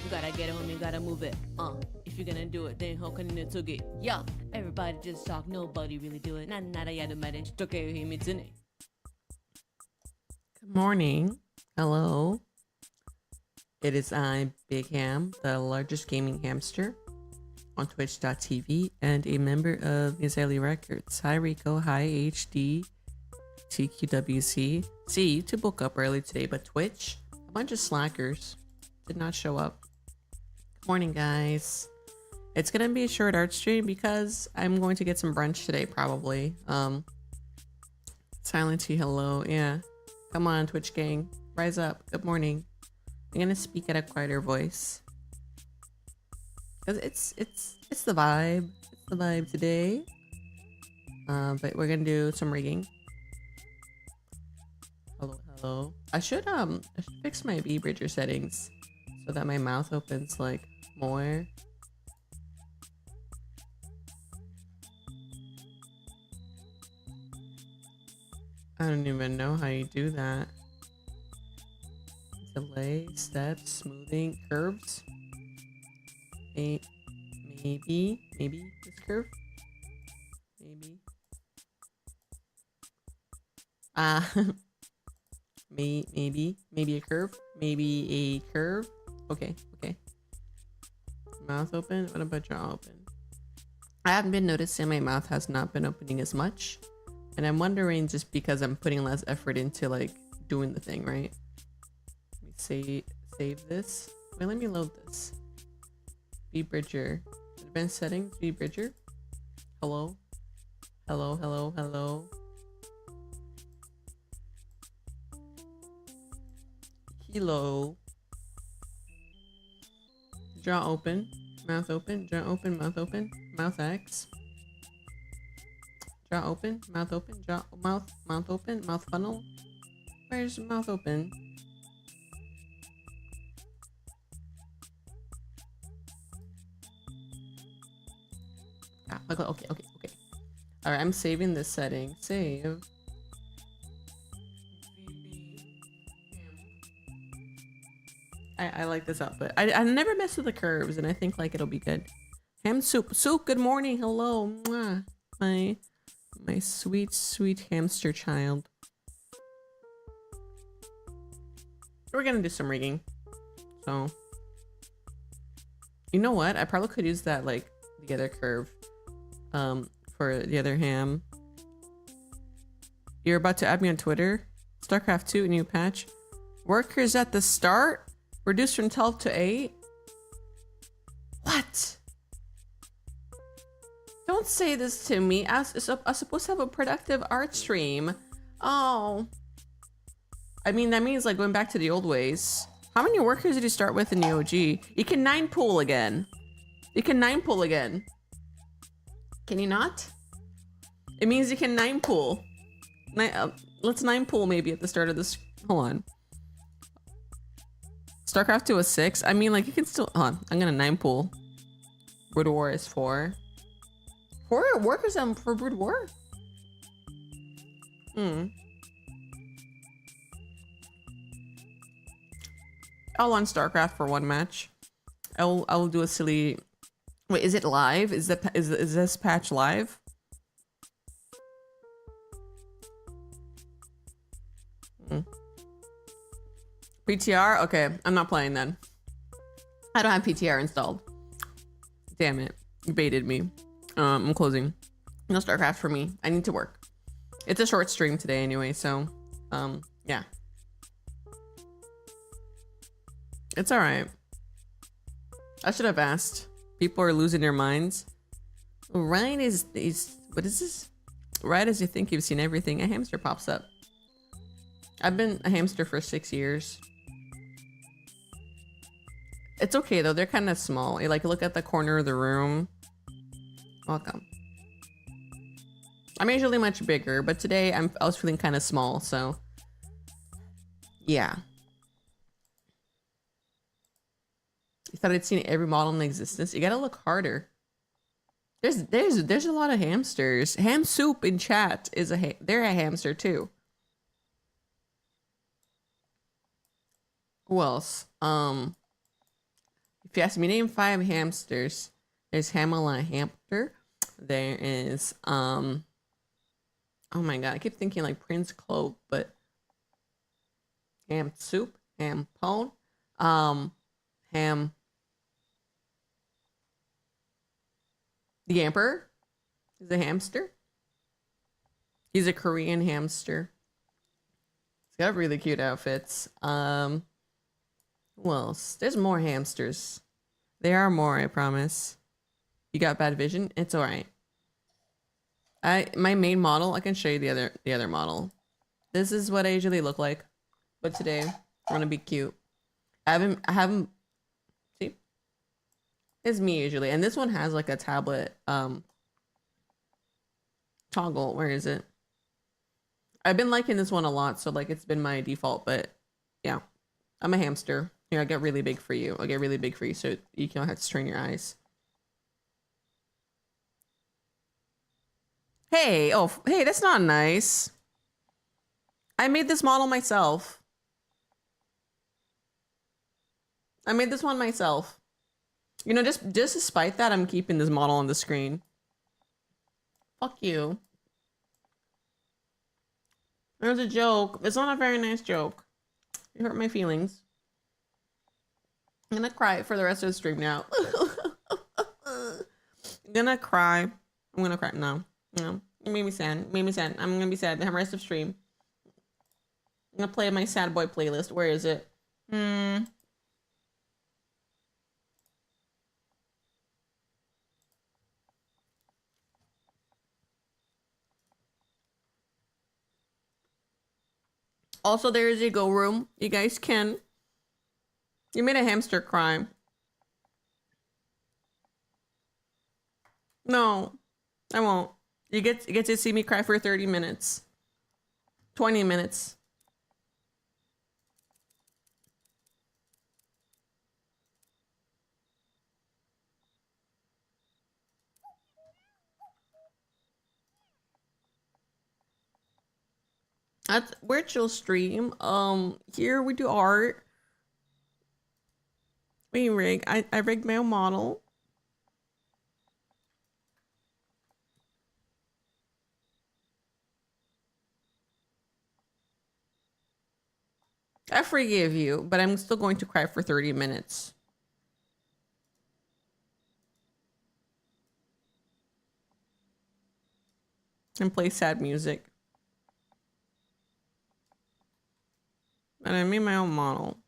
You gotta get it home, you gotta move it. If you're gonna do it, then how can you took it? Yeah, everybody just talk, nobody really do it. Nada yada mare, toke himitsune. Good morning. Hello. It is I, Big Ham, the largest gaming hamster on Twitch.tv and a member of Mizeli Records. Hi Rico, hi HD, TQWC. See, YouTube woke up early today, but Twitch, a bunch of slackers, did not show up. Good morning, guys. It's gonna be a short art stream because I'm going to get some brunch today, probably. Silent T, hello. Yeah. Come on, Twitch gang. Rise up. Good morning. I'm gonna speak at a quieter voice. Cause it's the vibe. It's the vibe today. But we're gonna do some rigging. Hello, hello. I should fix my B Bridger settings so that my mouth opens like more. I don't even know how you do that. Delay, steps, smoothing, curves. Maybe this curve. Maybe. Maybe a curve. Maybe a curve. Okay. Mouth open. What about jaw open? I haven't been noticing my mouth has not been opening as much. And I'm wondering just because I'm putting less effort into like doing the thing, right? Let me save this. Wait, let me load this. B Bridger. Advanced settings, B Bridger. Hello. Hello. Jaw open. Mouth open. Jaw open. Mouth open. Mouth X. Jaw open. Mouth open. Mouth open. Mouth funnel. Where's mouth open? Okay, okay, okay, okay. All right, I'm saving this setting. Save. I like this output. I never mess with the curves, and I think like it'll be good. Ham soup. Soup, good morning. Hello. Mwah. My sweet, sweet hamster child. We're gonna do some rigging. So, you know what? I probably could use that, like, the other curve, for the other ham. You're about to add me on Twitter? StarCraft 2, new patch. Workers at the start? Reduced from 12 to 8? What? Don't say this to me. I was supposed to have a productive art stream. Oh. I mean, that means like going back to the old ways. How many workers did you start with in the OG? You can 9 pool again. You can 9 pool again. Can you not? It means you can 9 pool. Let's 9 pool maybe at the start of this. Hold on. StarCraft 2 is 6. I mean, like, you can still. Hold on. I'm gonna 9 pool. Brood War is 4. 4 workers for Brood War? I'll on StarCraft for 1 match. I will do a silly. Wait, is it live? Is this patch live? PTR? Okay, I'm not playing then. I don't have PTR installed. Damn it. You baited me. I'm closing. No StarCraft for me. I need to work. It's a short stream today anyway, so yeah. It's alright. I should have asked. People are losing their minds. Right is what is this? Right as you think you've seen everything, a hamster pops up. I've been a hamster for 6 years. It's okay though, they're kind of small. You like look at the corner of the room. Welcome. I'm usually much bigger, but today I was feeling kind of small, so yeah. You thought I'd seen every model in existence? You gotta look harder. There's a lot of hamsters. Ham soup in chat is they're a hamster too. Who else? If you ask me, name 5 hamsters. There's Hamala Hamster. There is oh my god, I keep thinking like Prince Clove, but ham soup, ham pone, ham. The Emperor is a hamster. He's a Korean hamster. He's got really cute outfits. Who else? There's more hamsters. There are more, I promise. You got bad vision? It's alright. My main model, I can show you the other model. This is what I usually look like. But today, I'm gonna be cute. I haven't see? It's me usually. And this one has like a tablet toggle. Where is it? I've been liking this one a lot, so like it's been my default, but yeah. I'm a hamster. Here, I'll get really big for you. I'll get really big for you so you don't have to strain your eyes. Hey, oh, hey, that's not nice. I made this model myself. I made this one myself. You know, just despite that, I'm keeping this model on the screen. Fuck you. It was a joke. It's not a very nice joke. You hurt my feelings. I'm gonna cry for the rest of the stream now. I'm gonna cry. I'm gonna cry. No. No. You made me sad. You made me sad. I'm gonna be sad the rest of stream. I'm gonna play my sad boy playlist. Where is it? Also, there is a go room. You guys can. You made a hamster cry. No, I won't. You get to see me cry for 30 minutes. 20 minutes. That's we're chill stream. Here we do art. We rig. I rigged my own model. I forgive you, but I'm still going to cry for 30 minutes. And play sad music. And I made my own model.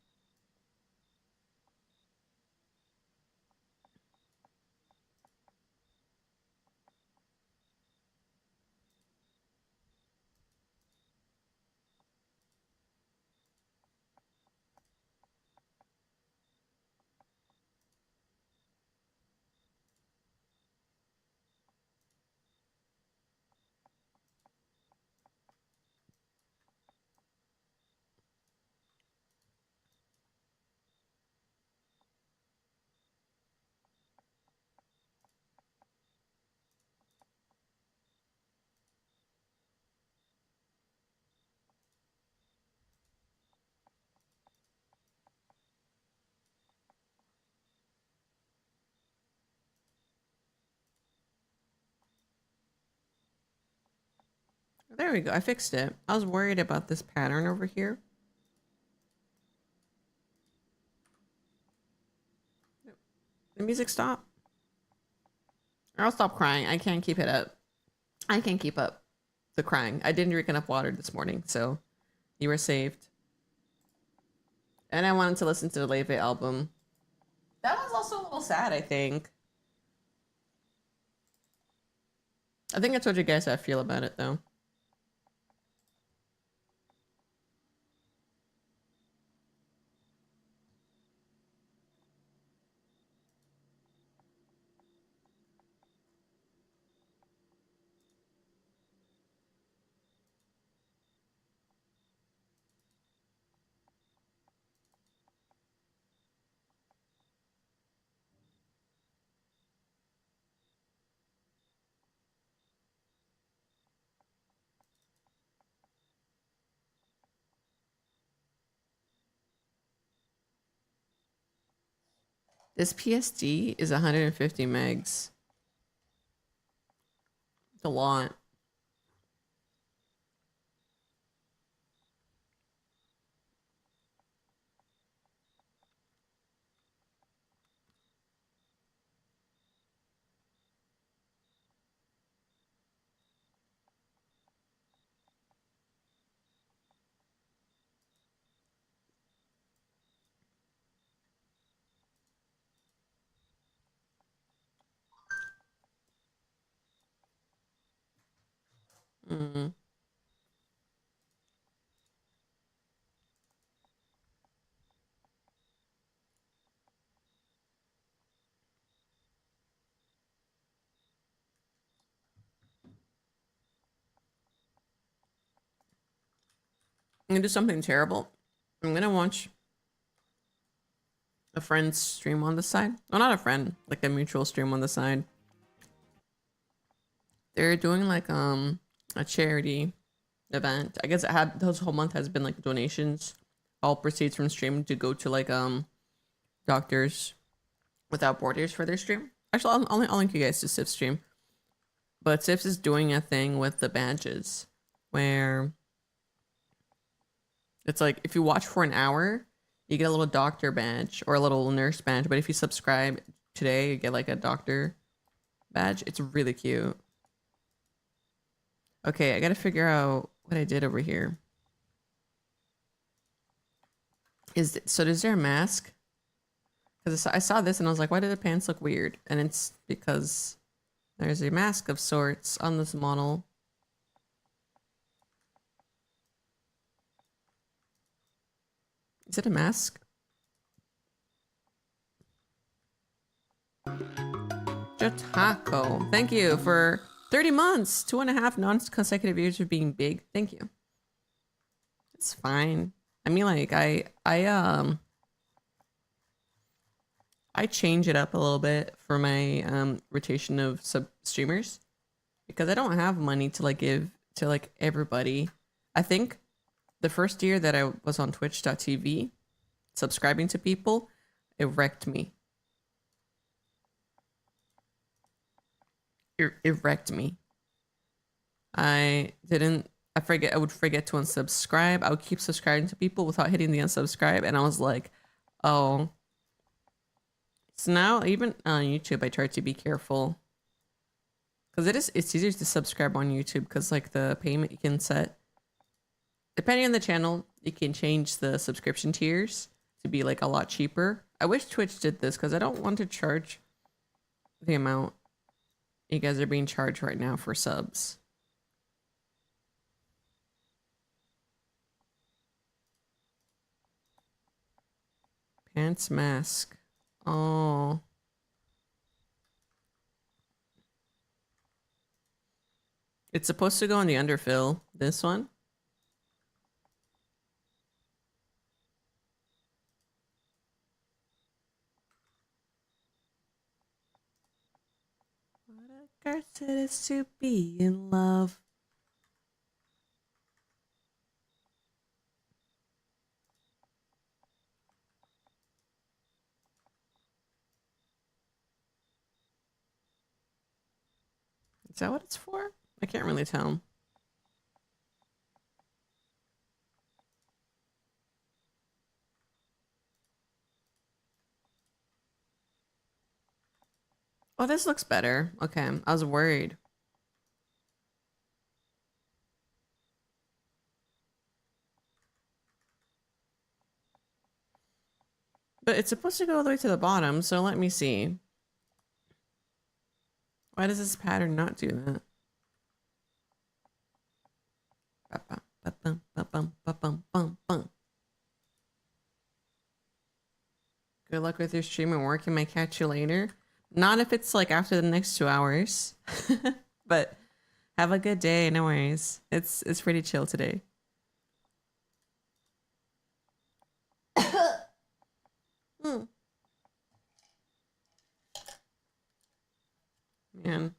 There we go. I fixed it. I was worried about this pattern over here. The music stopped. Or I'll stop crying. I can't keep it up. I can't keep up the crying. I didn't drink enough water this morning, so you were saved. And I wanted to listen to the Leve album. That was also a little sad, I think. I think I told you guys how I feel about it, though. This PSD is 150 megs. It's a lot. Mm. I'm gonna do something terrible. I'm gonna watch a friend's stream on the side. Well, not a friend, like a mutual stream on the side. They're doing like a charity event. I guess it had this whole month has been like donations. All proceeds from stream to go to like Doctors Without Borders for their stream. Actually, I'll link you guys to Sif's stream. But Sif is doing a thing with the badges where it's like if you watch for an hour, you get a little doctor badge or a little nurse badge. But if you subscribe today, you get like a doctor badge. It's really cute. Okay, I gotta figure out what I did over here. Is there a mask? Because I saw this and I was like, why do the pants look weird? And it's because there's a mask of sorts on this model. Is it a mask? Jotako, thank you for 30 months, 2.5 non-consecutive years of being big. Thank you. It's fine. I mean, like, I change it up a little bit for my rotation of sub streamers because I don't have money to like give to like everybody. I think The first year that I was on twitch.tv, subscribing to people, it wrecked me. It wrecked me. I would forget to unsubscribe. I would keep subscribing to people without hitting the unsubscribe. And I was like, oh. So now even on YouTube, I try to be careful. Because it's easier to subscribe on YouTube because like the payment you can set. Depending on the channel, you can change the subscription tiers to be like a lot cheaper. I wish Twitch did this because I don't want to charge the amount you guys are being charged right now for subs. Pants mask. Oh. It's supposed to go in the underfill. This one. What a curse it is to be in love. Is that what it's for? I can't really tell. Oh, this looks better. Okay, I was worried. But it's supposed to go all the way to the bottom, so let me see. Why does this pattern not do that? Good luck with your stream and work. I might catch you later. Not if it's like after the next 2 hours. But have a good day. No worries. It's pretty chill today. Man.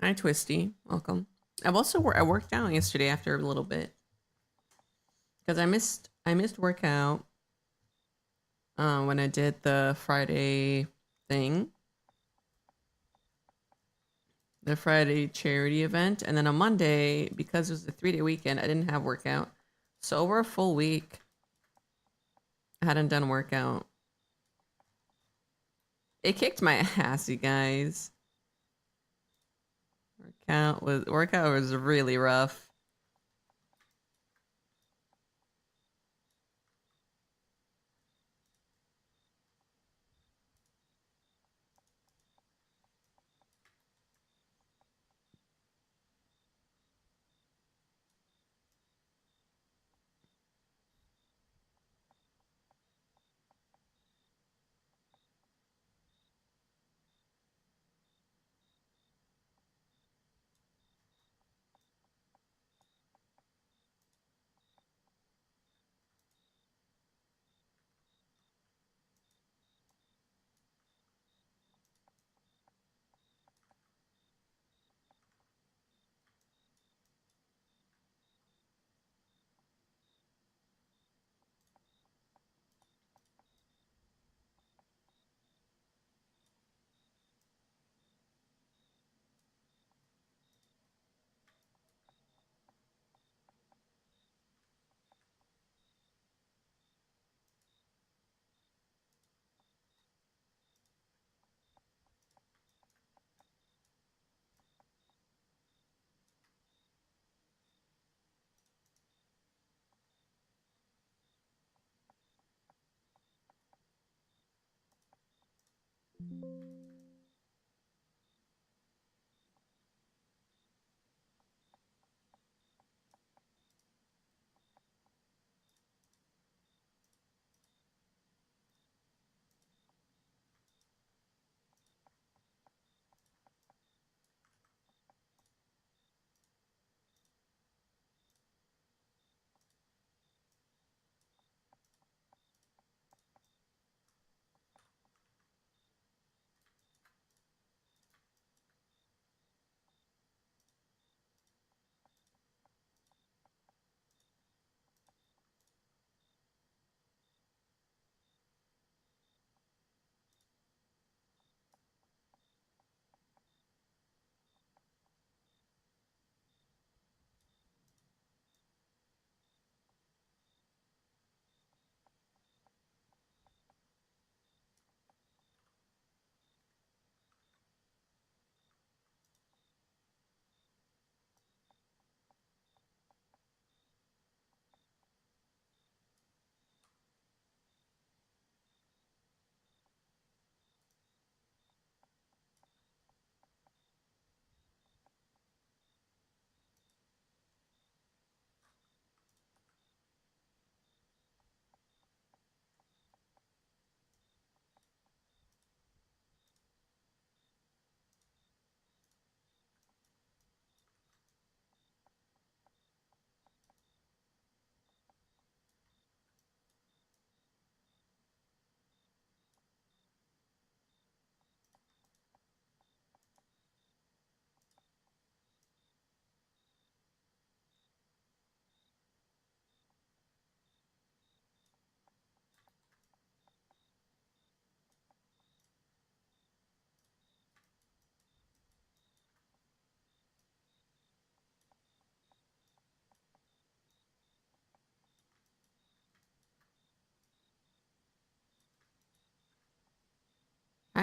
Hi, Twisty. Welcome. I worked out yesterday after a little bit because I missed workout when I did the Friday thing, the Friday charity event, and then on Monday because it was a 3-day weekend, I didn't have workout. So over a full week, I hadn't done workout. It kicked my ass, you guys. Workout was really rough.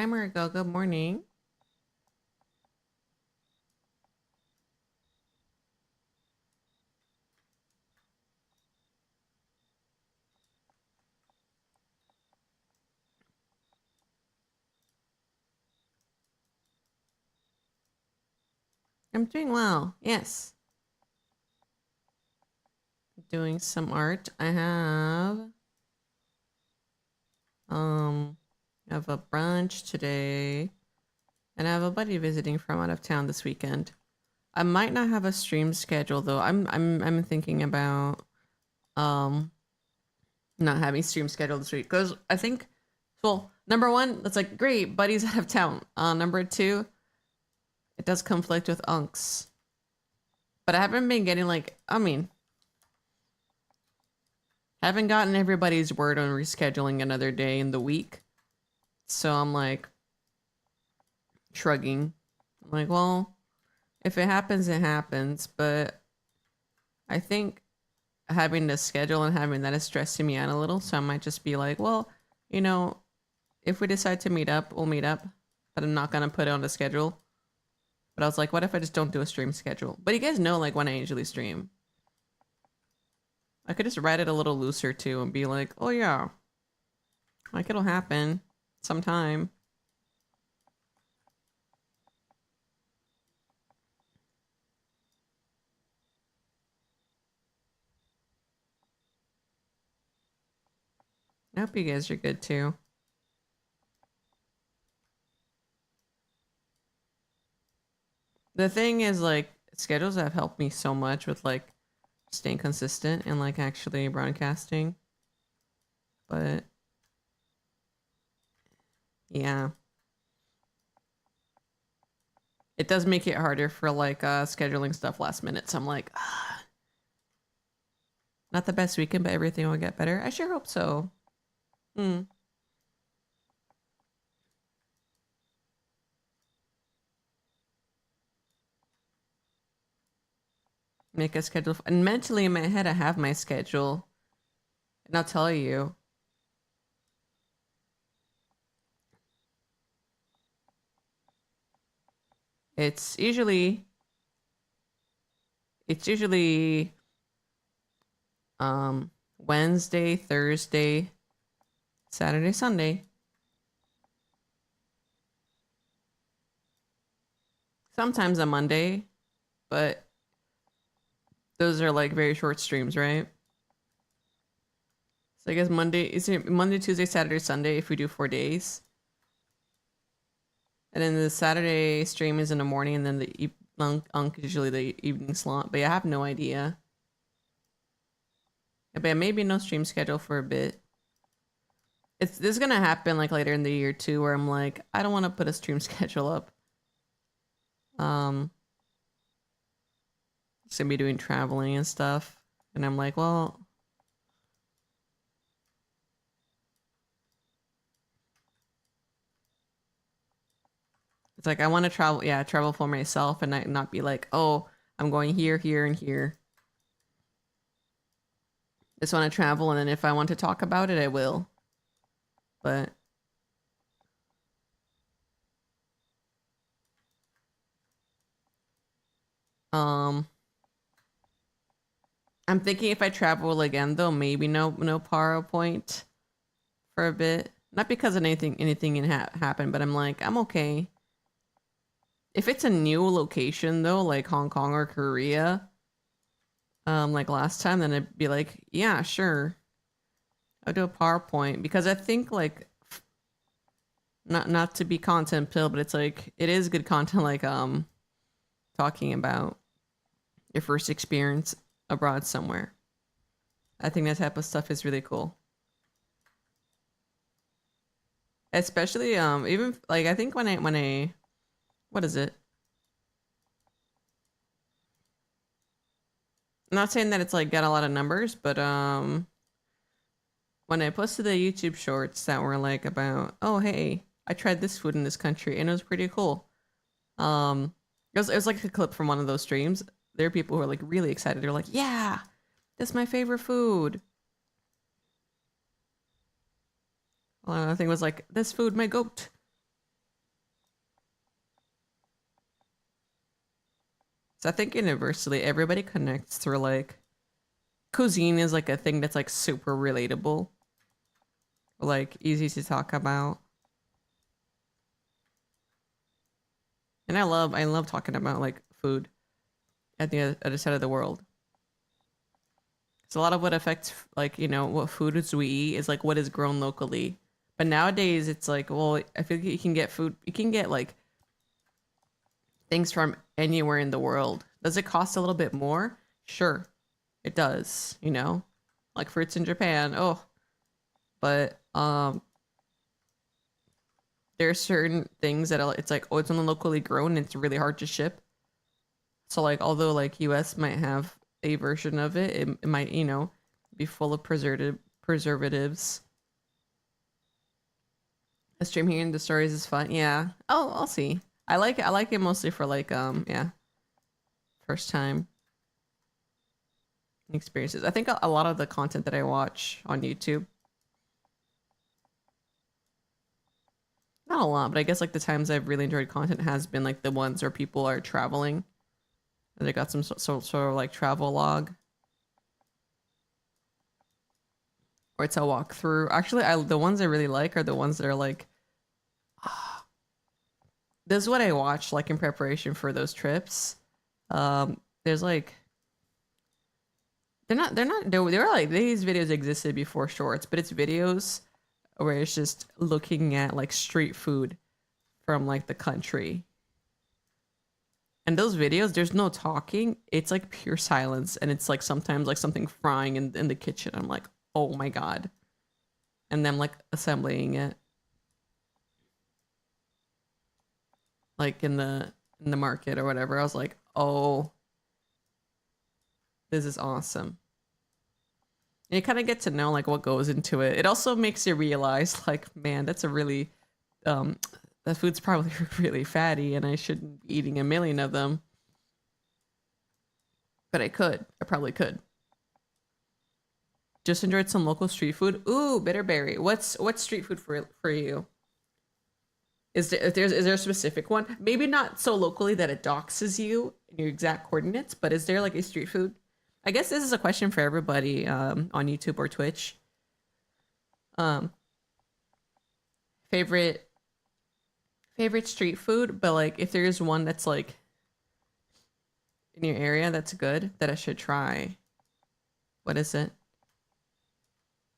Hi, Margo. Good morning. I'm doing well. Yes. Doing some art. I have a brunch today, and I have a buddy visiting from out of town this weekend. I might not have a stream schedule though. I'm thinking about um not having stream scheduled this week because I think, well, number one, that's like great, buddy's out of town. Number two, it does conflict with unks, but I haven't been getting like, I mean, haven't gotten everybody's word on rescheduling another day in the week, so I'm like shrugging. I'm like, well, if it happens, it happens, but I think having to schedule and having that is stressing me out a little, so I might just be like, well, you know, if we decide to meet up, we'll meet up, but I'm not gonna put it on the schedule. But I was like, what if I just don't do a stream schedule? But you guys know like when I usually stream. I could just write it a little looser too and be like, oh yeah, like it'll happen sometime. I hope you guys are good too. The thing is, like, schedules have helped me so much with like staying consistent and like actually broadcasting. But yeah, it does make it harder for like scheduling stuff last minute. So I'm like, not the best weekend, but everything will get better. I sure hope so. Make a schedule. And mentally in my head, I have my schedule. And I'll tell you. It's usually Wednesday, Thursday, Saturday, Sunday. Sometimes a Monday, but those are like very short streams, right? So I guess Monday, Tuesday, Saturday, Sunday if we do 4 days. And then the Saturday stream is in the morning, and then the unk is usually the evening slot. But yeah, I have no idea. But maybe no stream schedule for a bit. This is gonna happen like later in the year too, where I'm like, I don't want to put a stream schedule up. Just gonna be doing traveling and stuff, and I'm like, well, it's like I want to travel for myself, and not be like, oh, I'm going here, here, and here. Just want to travel, and then if I want to talk about it, I will. But I'm thinking if I travel again though, maybe no PowerPoint for a bit. Not because of anything can happen, but I'm like, I'm okay. If it's a new location though, like Hong Kong or Korea, like last time, then I'd be like, yeah, sure. I'll do a PowerPoint because I think like not to be content pill, but it's like it is good content like talking about your first experience abroad somewhere. I think that type of stuff is really cool. Especially even like I think when I what is it? I'm not saying that it's like got a lot of numbers, but when I posted the YouTube shorts that were like about, oh hey, I tried this food in this country and it was pretty cool. It was like a clip from one of those streams. There are people who are like really excited. They're like, yeah, that's my favorite food. Well, another thing was like, this food, my goat. So I think universally everybody connects through like cuisine is like a thing that's like super relatable, like easy to talk about. And I love talking about like food at the other side of the world. So a lot of what affects like, you know, what foods we eat is like what is grown locally. But nowadays it's like, well, I feel like you can get like things from anywhere in the world. Does it cost a little bit more? Sure. It does, you know? Like fruits in Japan. Oh. But there are certain things that it's like, oh, it's only locally grown and it's really hard to ship. So like although like US might have a version of it, it might, you know, be full of preservatives. A stream hearing the stories is fun. Yeah. Oh, I'll see. I like it mostly for like yeah, first time experiences. I think a lot of the content that I watch on YouTube, not a lot, but I guess like the times I've really enjoyed content has been like the ones where people are traveling. And they got some sort of like travel log. Or it's a walkthrough. Actually, the ones I really like are the ones that are like, this is what I watch like in preparation for those trips. There's like, they were like, these videos existed before shorts, but it's videos where it's just looking at like street food from like the country. And those videos, there's no talking. It's like pure silence. And it's like sometimes like something frying in the kitchen. I'm like, oh my God. And then like assembling it. Like in the market or whatever. I was like, oh, this is awesome. And you kind of get to know like what goes into it. It also makes you realize like, man, that's a really that food's probably really fatty and I shouldn't be eating a million of them. But I probably could. Just enjoyed some local street food. Ooh, Bitterberry. What's street food for you? Is there a specific one? Maybe not so locally that it doxes you in your exact coordinates, but is there like a street food? I guess this is a question for everybody on YouTube or Twitch. Favorite street food, but like if there's one that's like in your area that's good that I should try. What is it?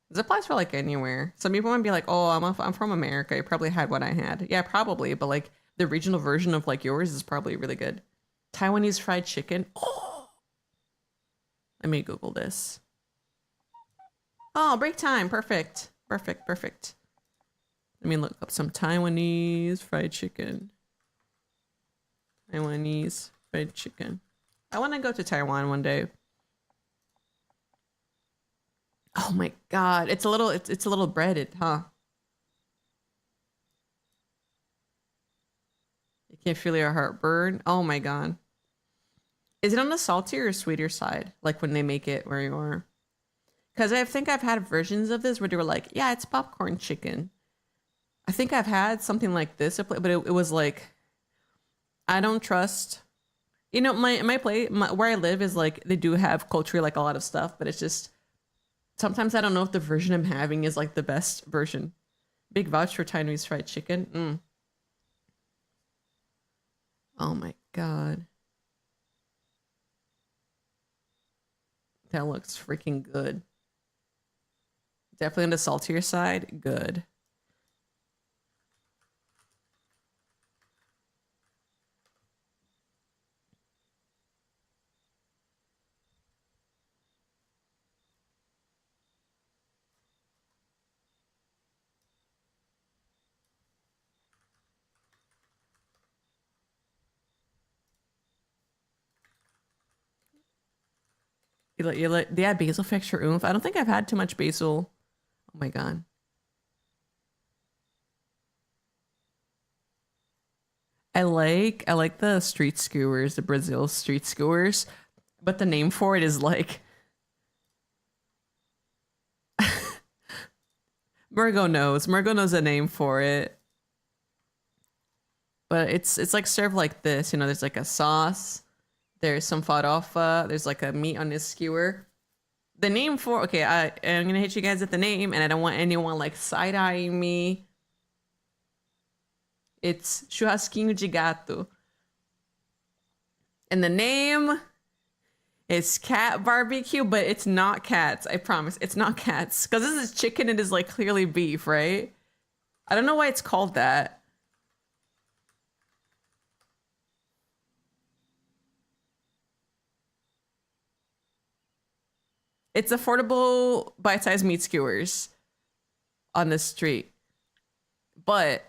This applies for like anywhere. Some people might be like, "Oh, I'm from America. You probably had what I had." Yeah, probably, but like the regional version of like yours is probably really good. Taiwanese fried chicken. Oh, let me Google this. Oh, break time. Perfect. Perfect. Let me look up some Taiwanese fried chicken. Taiwanese fried chicken. I want to go to Taiwan one day. Oh my God, it's a little breaded, huh? You can't feel your heartburn. Oh my God. Is it on the saltier or sweeter side? Like when they make it where you are? Because I think I've had versions of this where they were like, yeah, it's popcorn chicken. I think I've had something like this, but it was like, I don't trust. You know, my where I live is like, they do have culturally like a lot of stuff, but it's just, sometimes I don't know if the version I'm having is like the best version. Big vouch for Taiwanese fried chicken. Oh my God. That looks freaking good. Definitely on the saltier side. Good. Yeah, basil for extra oomph. I don't think I've had too much basil. Oh my God. I like the street skewers, the Brazil street skewers, but the name for it is like Murgo knows. Murgo knows a name for it. But it's like served like this, you know, there's like a sauce There's some farofa. There's like a meat on this skewer. The name for okay, I'm gonna hit you guys at the name, and I don't want anyone like side eyeing me. It's churrasquinho de gato, and the name is cat barbecue, but it's not cats. I promise, it's not cats because this is chicken. It is like clearly beef, right? I don't know why it's called that. It's affordable bite-sized meat skewers on this street. But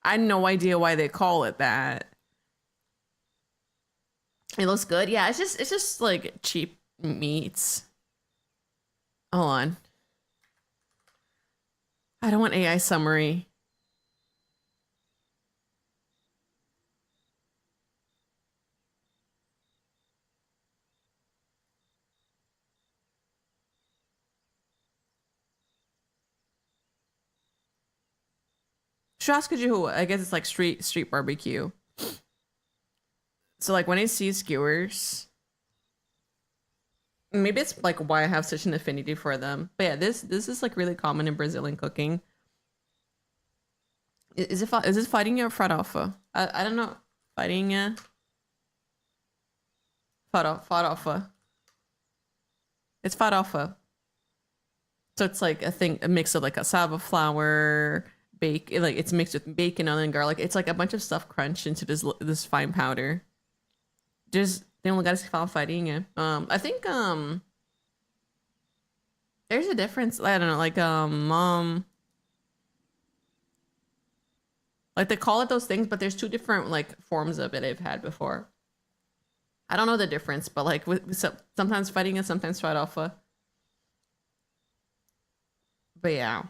I had no idea why they call it that. It looks good. Yeah, it's just like cheap meats. Hold on. I don't want AI summary. Churrasco, I guess it's like street barbecue. So like when I see skewers, maybe it's like why I have such an affinity for them. But yeah, this is like really common in Brazilian cooking. Is this fighting or farofa? I don't know. Fighting farofa. It's farofa. So it's like a mix of like cassava flour, like it's mixed with bacon, onion, garlic. It's like a bunch of stuff crunched into this fine powder. There's tem um lugares que falam farinha. I think there's a difference. I don't know, like they call it those things, but there's two different like forms of it I've had before. I don't know the difference, but like sometimes farinha, sometimes farofa. But yeah.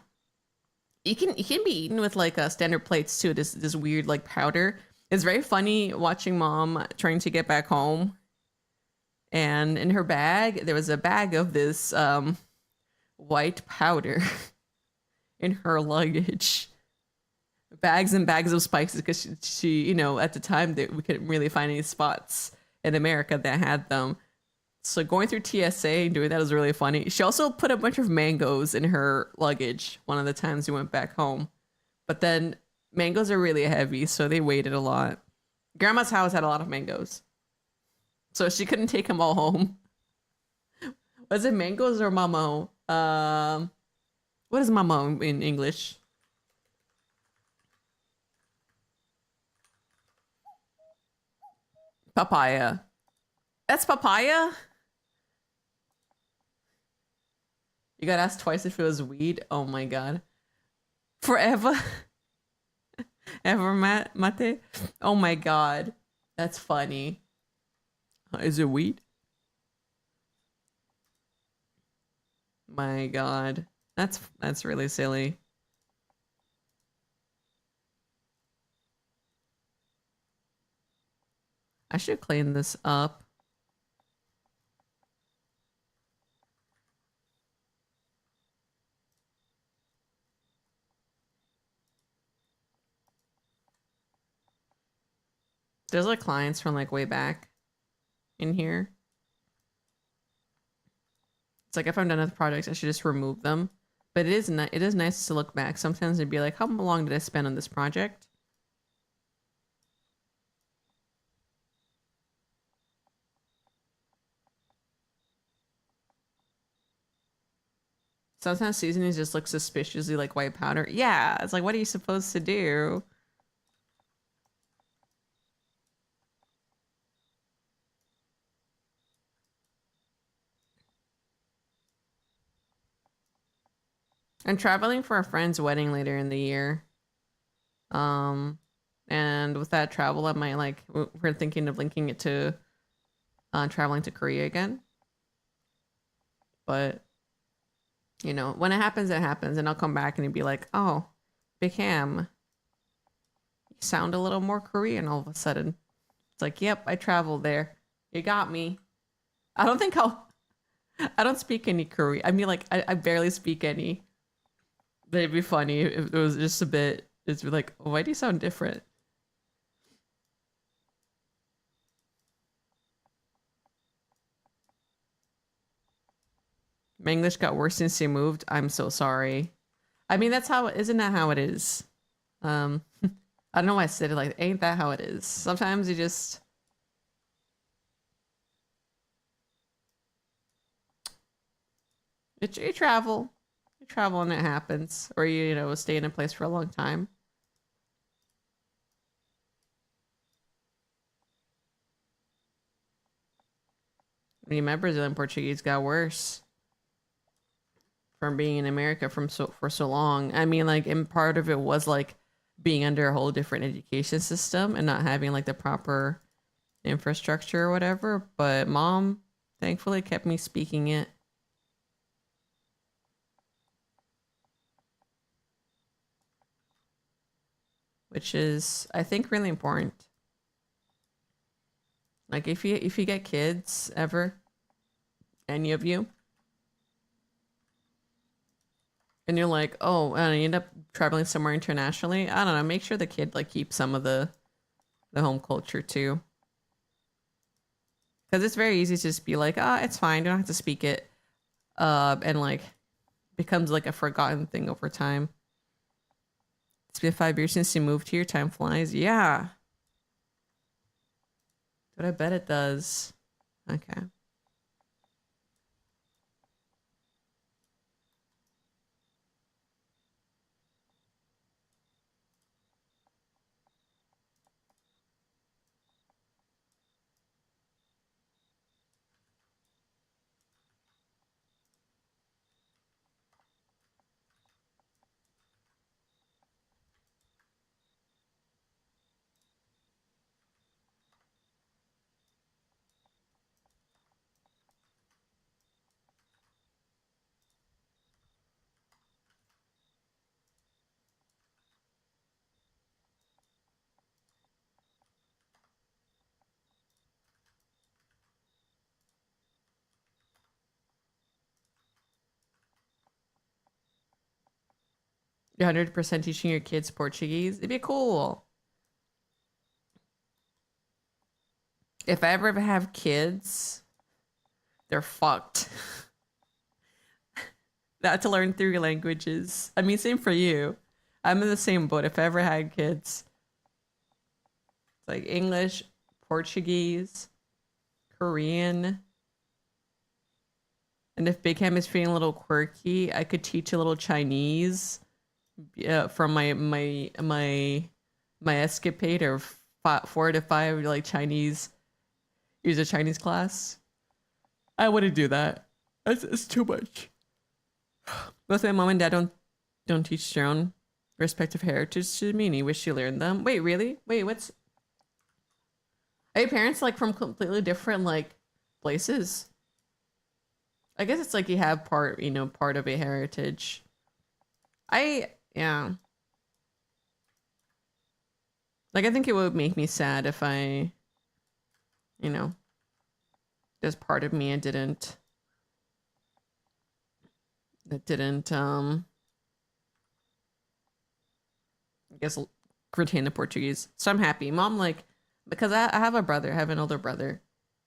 It can be eaten with like standard plates too. This weird like powder. It's very funny watching mom trying to get back home, and in her bag there was a bag of this white powder in her luggage. Bags and bags of spices because she you know at the time that we couldn't really find any spots in America that had them. So going through TSA and doing that was really funny. She also put a bunch of mangoes in her luggage one of the times we went back home. But then mangoes are really heavy, so they weighed it a lot. Grandma's house had a lot of mangoes. So she couldn't take them all home. Was it mangoes or mamo? What is mamo in English? Papaya. That's papaya? You got asked twice if it was weed. Oh my god. Forever. Ever mate? Oh my god. That's funny. Is it weed? My god. That's really silly. I should clean this up. There's like clients from like way back in here. It's like if I'm done with projects, I should just remove them. But it is nice to look back. Sometimes it'd be like, how long did I spend on this project? Sometimes seasonings just look suspiciously like white powder. Yeah, it's like, what are you supposed to do? I'm traveling for a friend's wedding later in the year. Um, and with that travel, I might like, we're thinking of linking it to traveling to Korea again. But, you know, when it happens, and I'll come back and it'd be like, oh, Big Ham, you sound a little more Korean all of a sudden. It's like, yep, I traveled there. You got me. I don't speak any Korean. I mean, like, I barely speak any. But it'd be funny if it was just a bit. It's like, why do you sound different? My English got worse since you moved. I'm so sorry. I mean, that's how. Isn't that how it is? I don't know why I said it like. Ain't that how it is? Sometimes you just. You travel. You travel and it happens, or you stay in a place for a long time. I mean, my Brazilian Portuguese got worse from being in America for so long. I mean, like, and part of it was like being under a whole different education system and not having like the proper infrastructure or whatever. But mom, thankfully, kept me speaking it. Which is, I think, really important. Like, if you get kids ever, any of you, and you're like, oh, and you end up traveling somewhere internationally, I don't know, make sure the kid like keeps some of the home culture too. Because it's very easy to just be like, ah, it's fine, don't have to speak it. And like becomes like a forgotten thing over time. It's been 5 years since you moved here, time flies. Yeah. But I bet it does. Okay. You're 100% teaching your kids Portuguese. It'd be cool. If I ever have kids, they're fucked. Not to learn 3 languages. I mean, same for you. I'm in the same boat. If I ever had kids, it's like English, Portuguese, Korean. And if Big Ham is feeling a little quirky, I could teach a little Chinese. From my escapade of 4 to 5 like Chinese use a Chinese class. I wouldn't do that. It's too much. Both my mom and dad don't teach their own respective heritage to me, and you wish you learned them. Wait, really? Wait, what's are your parents like from completely different like places? I guess it's like you have part of a heritage. Yeah. Like I think it would make me sad if you know, there's part of me that didn't I guess retain the Portuguese. So I'm happy. Mom like because I have a brother, I have an older brother.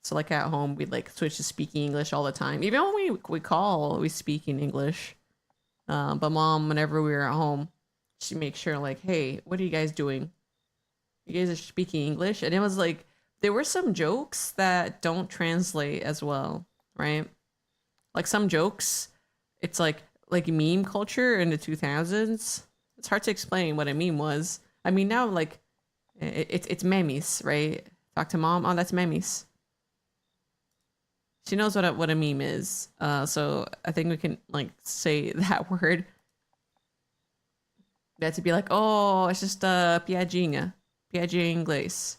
So like at home we'd like switch to speaking English all the time. Even when we call, we speak in English. But mom, whenever we were at home, she makes sure like, hey, what are you guys doing? You guys are speaking English? And it was like there were some jokes that don't translate as well, right? Like some jokes, it's like meme culture in the 2000s. It's hard to explain what a meme was. I mean now like it's memes, right? Talk to mom. Oh, that's memes. She knows what a meme is. So I think we can like say that word. That to be like, oh, it's just piadinha, piadinha em inglês.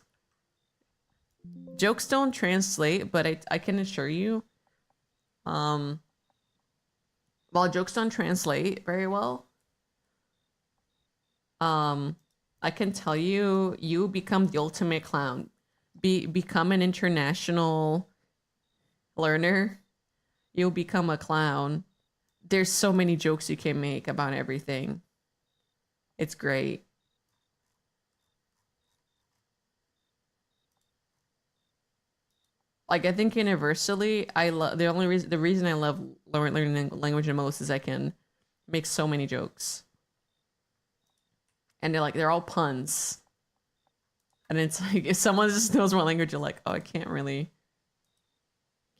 Jokes don't translate, but I can assure you, while jokes don't translate very well, I can tell you, you become the ultimate clown. Become an international learner. You'll become a clown. there's so many jokes you can make about everything. It's great. Like I think universally, I love the reason I love learning language the most is I can make so many jokes, and they're all puns, and it's like if someone just knows one language, you're like, oh, I can't really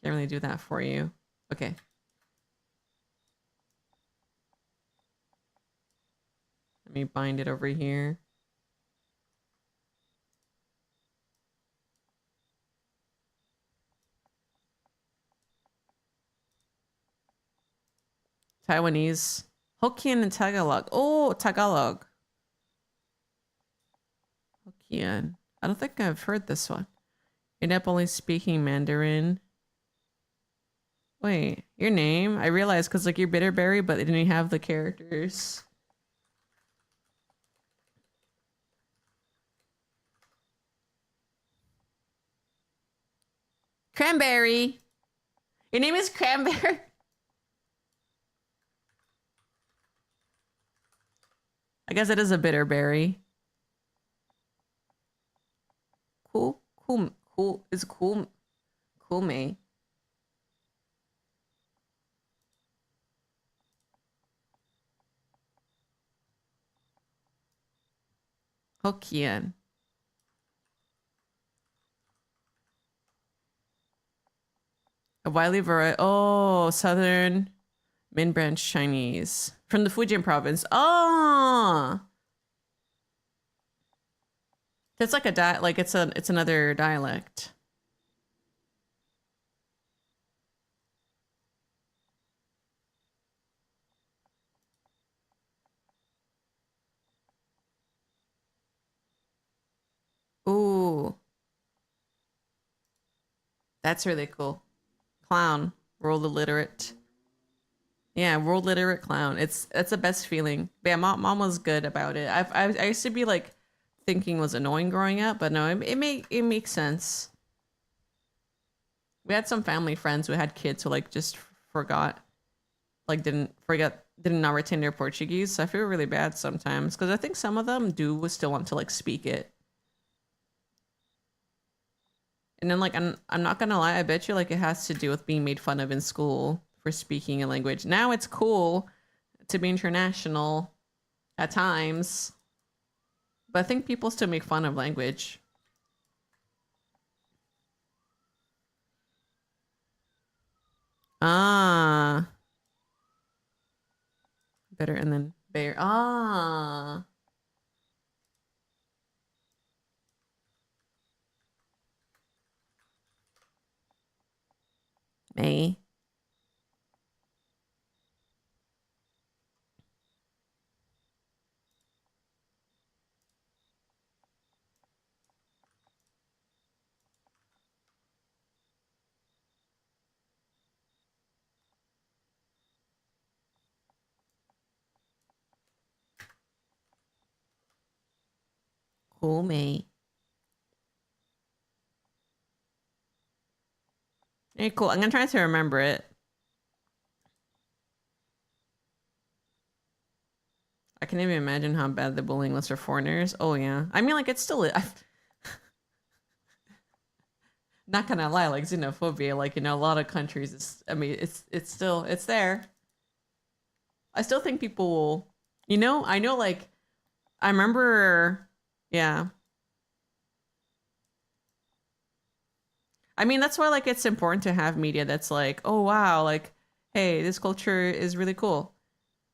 do that for you. Okay. Let me bind it over here. Taiwanese. Hokkien and Tagalog. Oh, Tagalog. Hokkien. I don't think I've heard this one. End up only speaking Mandarin. Wait, your name? I realized because like you're Bitterberry, but it didn't have the characters. Cranberry. Your name is Cranberry. I guess it is a Bitterberry. Cool. Is cool. Cool me. Hokkien. A widely variety. Oh, Southern Min Branch Chinese from the Fujian province. Oh, that's like it's another dialect. Ooh, that's really cool. Clown, world illiterate. Yeah, world literate clown. It's the best feeling. But yeah, mom was good about it. I used to be like thinking was annoying growing up, but no, it makes sense. We had some family friends who had kids who like just forgot, like didn't not retain their Portuguese. So I feel really bad sometimes because I think some of them do still want to like speak it. And then like I'm not gonna lie, I bet you like it has to do with being made fun of in school for speaking a language. Now it's cool to be international at times, but I think people still make fun of language. Ah, better and then bear. Ah, May. Cool, May. Hey, cool. I'm gonna try to remember it. I can even imagine how bad the bullying was for foreigners. Oh yeah. I mean, like it's still. Not gonna lie, like xenophobia, like a lot of countries. I mean, it's still it's there. I still think people will. I know, like I remember. Yeah. I mean, that's why like it's important to have media that's like, oh wow, like, hey, this culture is really cool.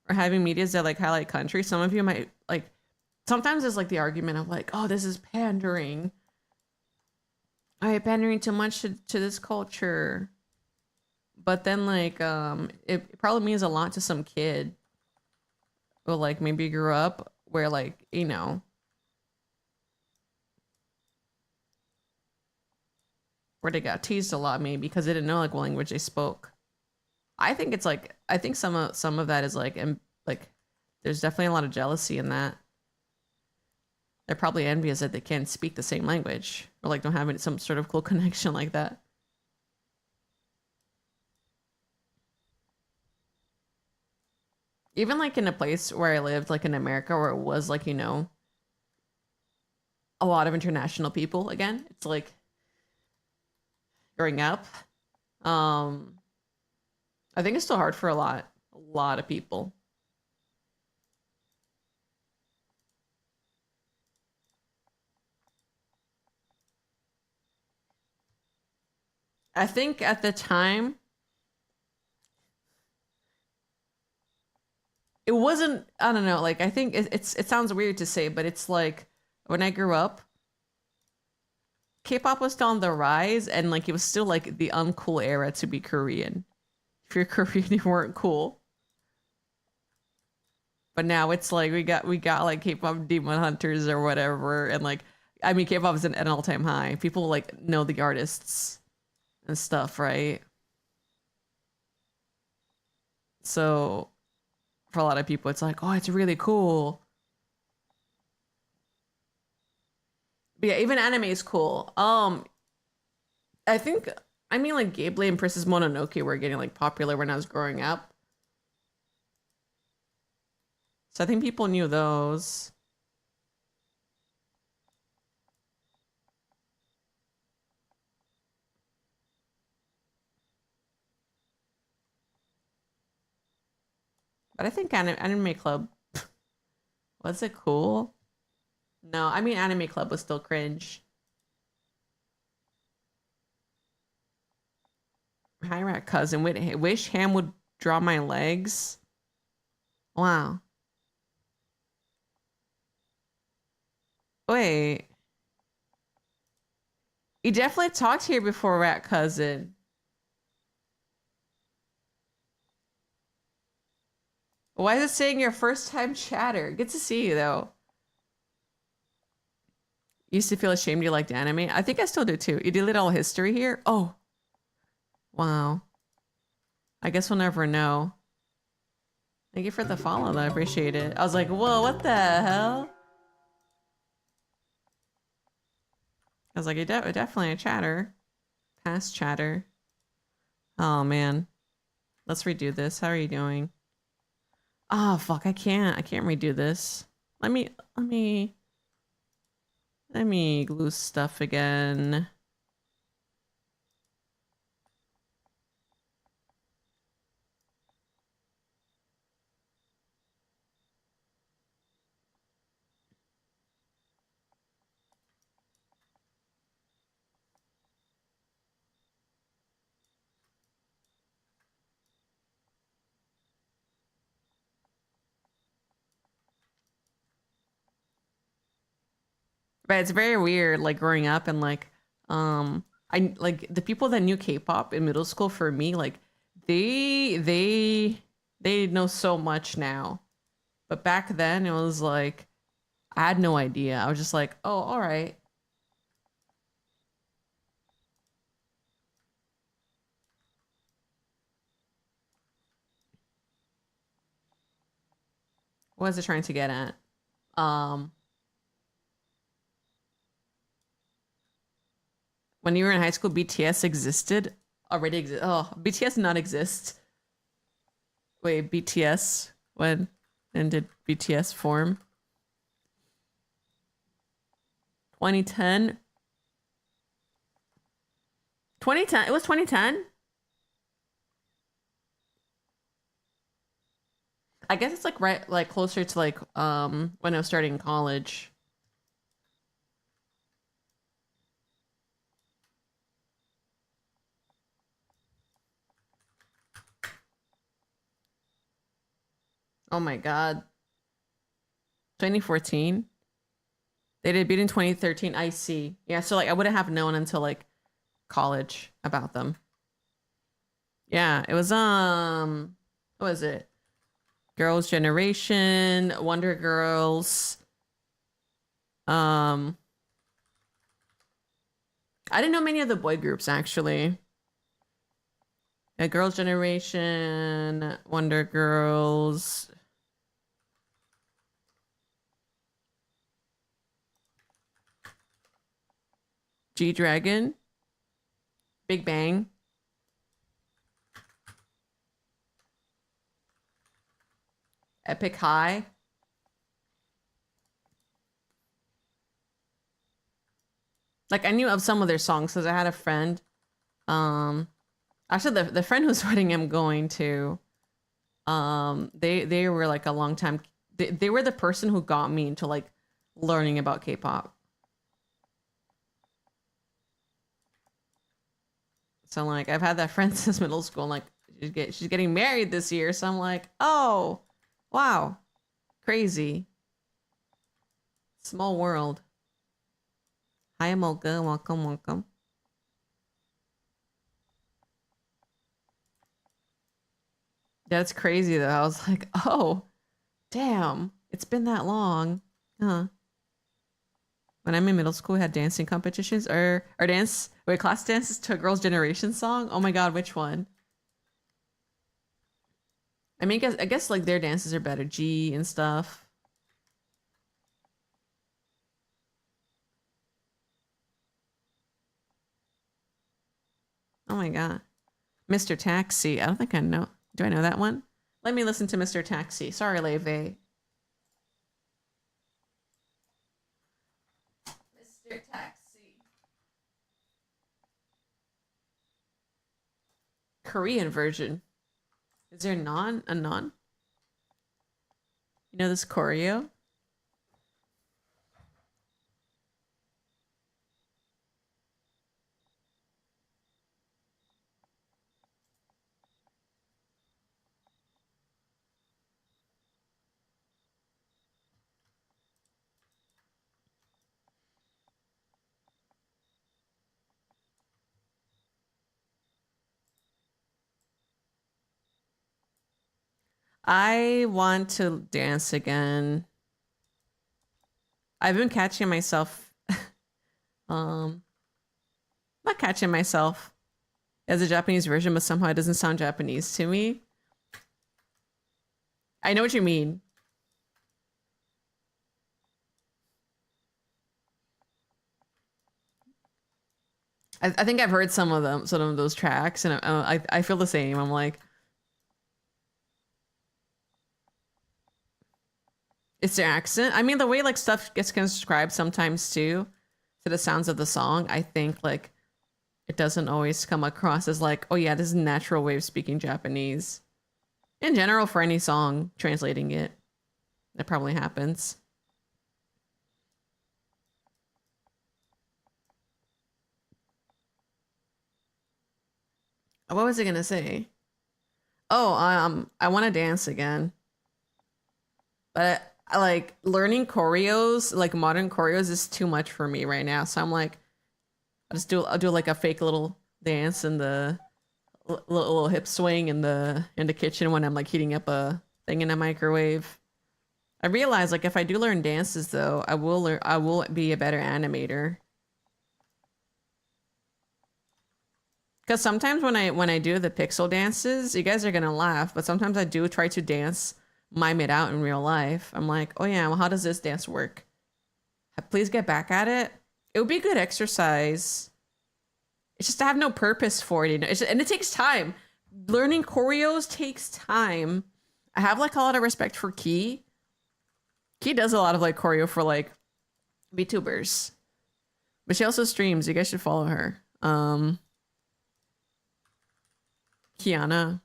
Or having medias that like highlight countries. Some of you might like sometimes there's like the argument of like, oh, this is pandering. All right, pandering too much to this culture. But then like it probably means a lot to some kid who like maybe grew up where like, where they got teased a lot maybe because they didn't know like what language they spoke. I think some of that is like like there's definitely a lot of jealousy in that. They're probably envious that they can't speak the same language or like don't have some sort of cool connection like that. 。 . 。 . 。 . 。 . 。 . 。 . 。 . 。 . 。 . . 。 . . . 。 . 。 . 。 . 。 . 。 . 。 . 。 。 . 。 . 。 . 。 。 . 。 . 。 . 。 . 。 . 。 . 。 . Even like in a place where I lived, like in America, where it was like, you know, a lot of international people again. It's like growing up. Um, I think it's still hard for a lot of people. I think at the time it wasn't, I don't know, like I think it sounds weird to say, but it's like when I grew up, K-pop was still on the rise and like it was still like the uncool era to be Korean. If you're Korean, you weren't cool. But now it's like we got like K-pop demon hunters or whatever, and like I mean K-pop is at an all-time high. People like know the artists and stuff, right? So for a lot of people, it's like, oh, it's really cool. But yeah, even anime is cool. I think I mean like Ghibli and Princess Mononoke were getting like popular when I was growing up. So I think people knew those. But I think Anime Club was it cool? No, I mean Anime Club was still cringe. Hi, rat cousin. Wish Ham would draw my legs. Wow. Wait. You definitely talked here before, rat cousin. Why is it saying your first time chatter? Good to see you though. Used to feel ashamed you liked anime. I think I still do too. You delete all history here? Oh, wow. I guess we'll never know. Thank you for the follow though. I appreciate it. I was like, whoa, what the hell? I was like, definitely a chatter. Past chatter. Oh man. Let's redo this. How are you doing? Oh fuck, I can't. I can't redo this. Let me glue stuff again. But it's very weird, like growing up and like, I like the people that knew K-pop in middle school for me, like they know so much now. But back then it was like I had no idea. I was just like, oh, all right. What was it trying to get at? Um, when you were in high school, BTS existed already exist. Oh, BTS not exist. Wait, BTS when did BTS form? 2010. 2010. It was 2010. I guess it's like right like closer to like when I was starting college. Oh my god. 2014. They debuted in 2013. I see. Yeah, so like I wouldn't have known until like college about them. Yeah, it was what was it? Girls' Generation, Wonder Girls. Um I didn't know many of the boy groups actually. Girls' Generation, Wonder Girls. G Dragon, Big Bang. Epic High. Like I knew of some of their songs because I had a friend. Actually the friend whose wedding I'm going to, they were like a long time. They were the person who got me into like learning about K-pop. So like I've had that friend since middle school. And, like she's getting married this year, so I'm like, oh, wow, crazy, small world. Hi, Molga, welcome, welcome. That's crazy though. I was like, oh, damn, it's been that long, huh? When I'm in middle school, we had dancing competitions or class dances to a Girls' Generation song. Oh my god, which one? I mean, I guess like their dances are better, G and stuff. Oh my god. Mr. Taxi. I don't think I know. Do I know that one? Let me listen to Mr. Taxi. Sorry, Leve. Mr. Taxi. Korean version. Is there a non? You know this choreo? I want to dance again. I've been catching myself not catching myself as a Japanese version, but somehow it doesn't sound Japanese to me. I know what you mean. I think I've heard some of those tracks, and I feel the same. I'm like, it's their accent. I mean, the way like stuff gets transcribed sometimes too, to the sounds of the song. I think like it doesn't always come across as like, oh yeah, this is a natural way of speaking Japanese. In general, for any song, translating it, that probably happens. What was I gonna say? Oh, I want to dance again, but I like learning choreos, like modern choreos, is too much for me right now. So I'm like, I'll do like a fake little dance in the little hip swing in the kitchen when I'm like heating up a thing in a microwave. I realize like if I do learn dances though, I will be a better animator. Because sometimes when I do the pixel dances, you guys are gonna laugh, but sometimes I do try to dance, mime it out in real life. I'm like, oh yeah, well, how does this dance work? Please get back at it. It would be good exercise. It's just I have no purpose for it, you know. And it takes time. Learning choreos takes time. I have like a lot of respect for Key. Key does a lot of like choreo for like VTubers, but she also streams. You guys should follow her. Kiana.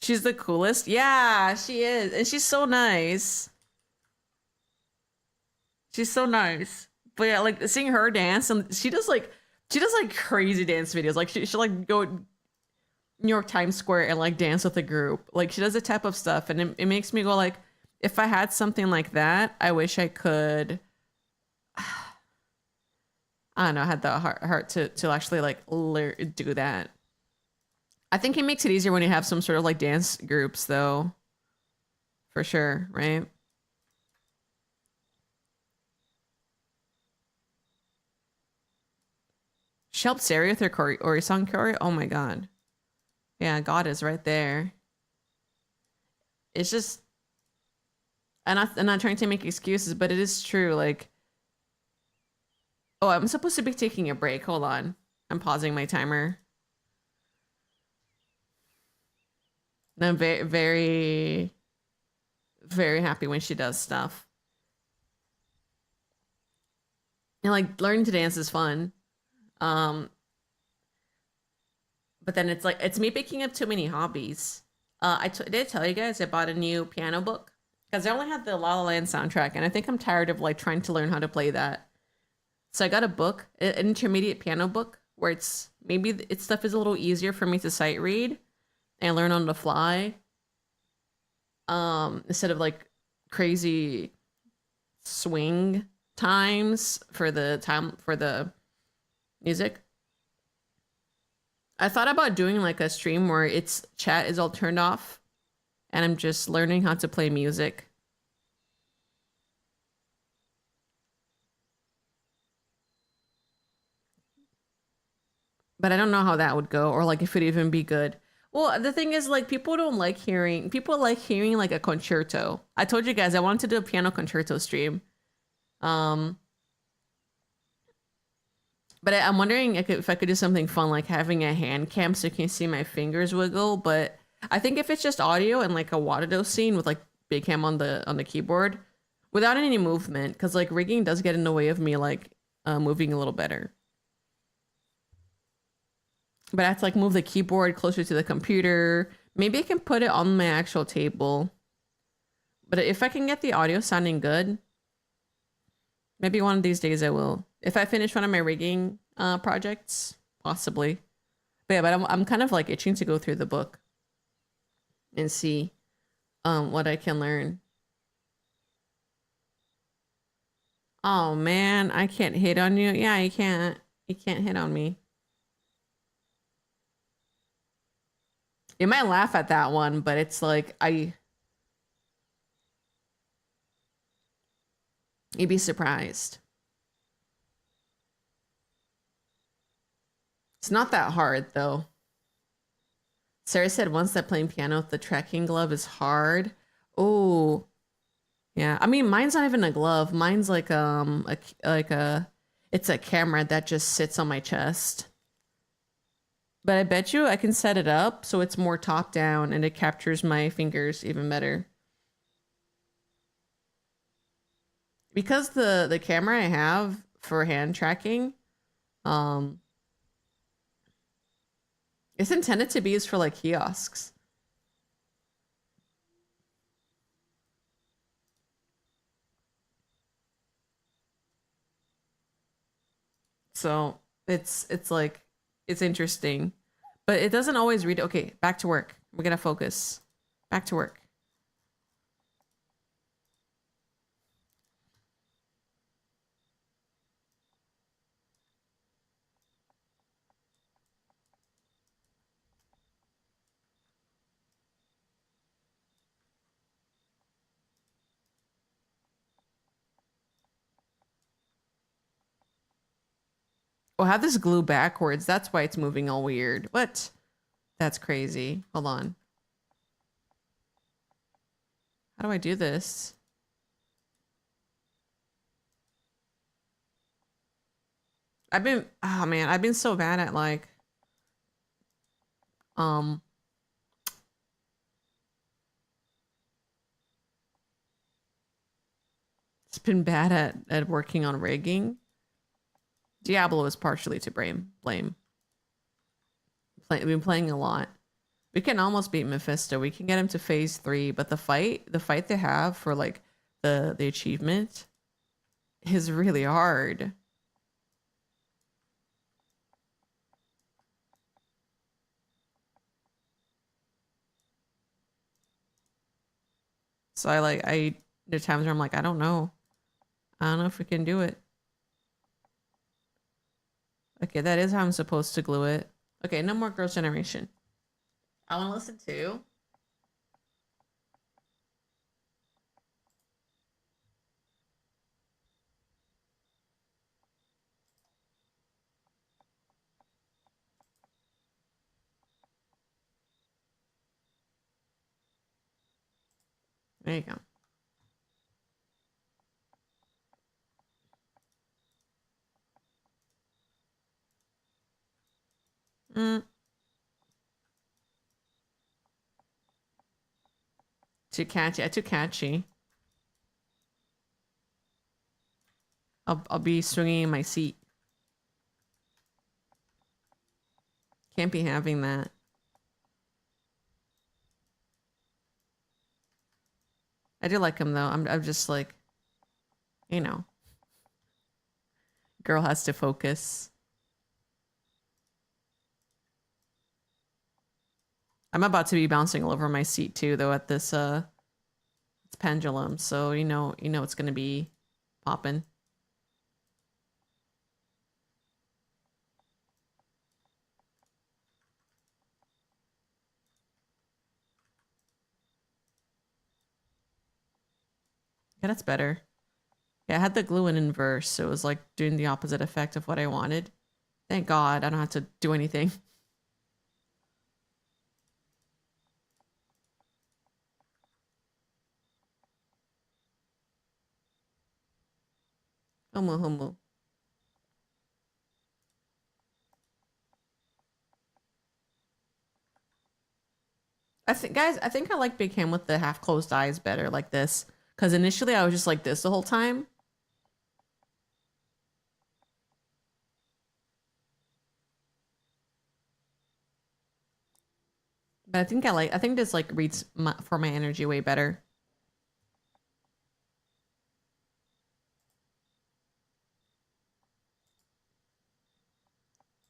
She's the coolest. Yeah, she is. And she's so nice. She's so nice. But yeah, like seeing her dance, and she does like crazy dance videos. Like she'll like go New York Times Square and like dance with a group. Like she does the type of stuff, and it makes me go like, if I had something like that, I wish I could. I don't know, I had the heart to actually like do that. I think it makes it easier when you have some sort of like dance groups, though. For sure, right? She helped Sari with her Ori song choreo. Oh my god. Yeah, God is right there. It's just I'm not trying to make excuses, but it is true. Like, oh, I'm supposed to be taking a break. Hold on. I'm pausing my timer. And I'm very, very, very happy when she does stuff. And like learning to dance is fun. Um, but then it's like it's me picking up too many hobbies. Did I tell you guys I bought a new piano book because I only had the La La Land soundtrack, and I think I'm tired of like trying to learn how to play that. So I got a book, an intermediate piano book, where it's maybe its stuff is a little easier for me to sight read and learn on the fly. Instead of like crazy swing times for the music. I thought about doing like a stream where its chat is all turned off and I'm just learning how to play music. But I don't know how that would go or like if it'd even be good. Well, the thing is like people like hearing like a concerto. I told you guys I wanted to do a piano concerto stream. Um But I'm wondering if I could do something fun like having a hand cam so you can see my fingers wiggle. But I think if it's just audio and like a water scene with like big cam on the keyboard without any movement, because like rigging does get in the way of me like moving a little better. But I have to like move the keyboard closer to the computer. Maybe I can put it on my actual table. But if I can get the audio sounding good, maybe one of these days I will. If I finish one of my rigging projects, possibly. But yeah, but I'm kind of like itching to go through the book and see what I can learn. Oh man, I can't hit on you. Yeah, you can't. You can't hit on me. You might laugh at that one, but it's like you'd be surprised. It's not that hard though. Sarah said once that playing piano with the tracking glove is hard. Oh, yeah. I mean, mine's not even a glove. Mine's like it's a camera that just sits on my chest. But I bet you I can set it up so it's more top down and it captures my fingers even better. Because the camera I have for hand tracking, um, it's intended to be used for like kiosks. So it's like it's interesting. But it doesn't always read. Okay, back to work. We're gonna focus. Back to work. Oh, have this glue backwards. That's why it's moving all weird. What? That's crazy. Hold on. How do I do this? Oh man, I've been so bad at like, um, it's been bad at working on rigging. Diablo is partially to blame. We've been playing a lot. We can almost beat Mephisto. We can get him to phase 3, but the fight they have for like the achievement is really hard. So there are times where I'm like, I don't know. I don't know if we can do it. Okay, that is how I'm supposed to glue it. Okay, no more Girls' Generation. I want to listen to. There you go. Mm. Too catchy. Too catchy. I'll be swinging in my seat. Can't be having that. I do like him though. I'm just like, you know, girl has to focus. I'm about to be bouncing all over my seat too, though, at this it's pendulum. So you know it's gonna be popping. Yeah, that's better. Yeah, I had the glue in inverse, so it was like doing the opposite effect of what I wanted. Thank God I don't have to do anything. Homo. I think I like Big Ham with the half closed eyes better, like this. Because initially I was just like this the whole time. But I think this like reads for my energy way better.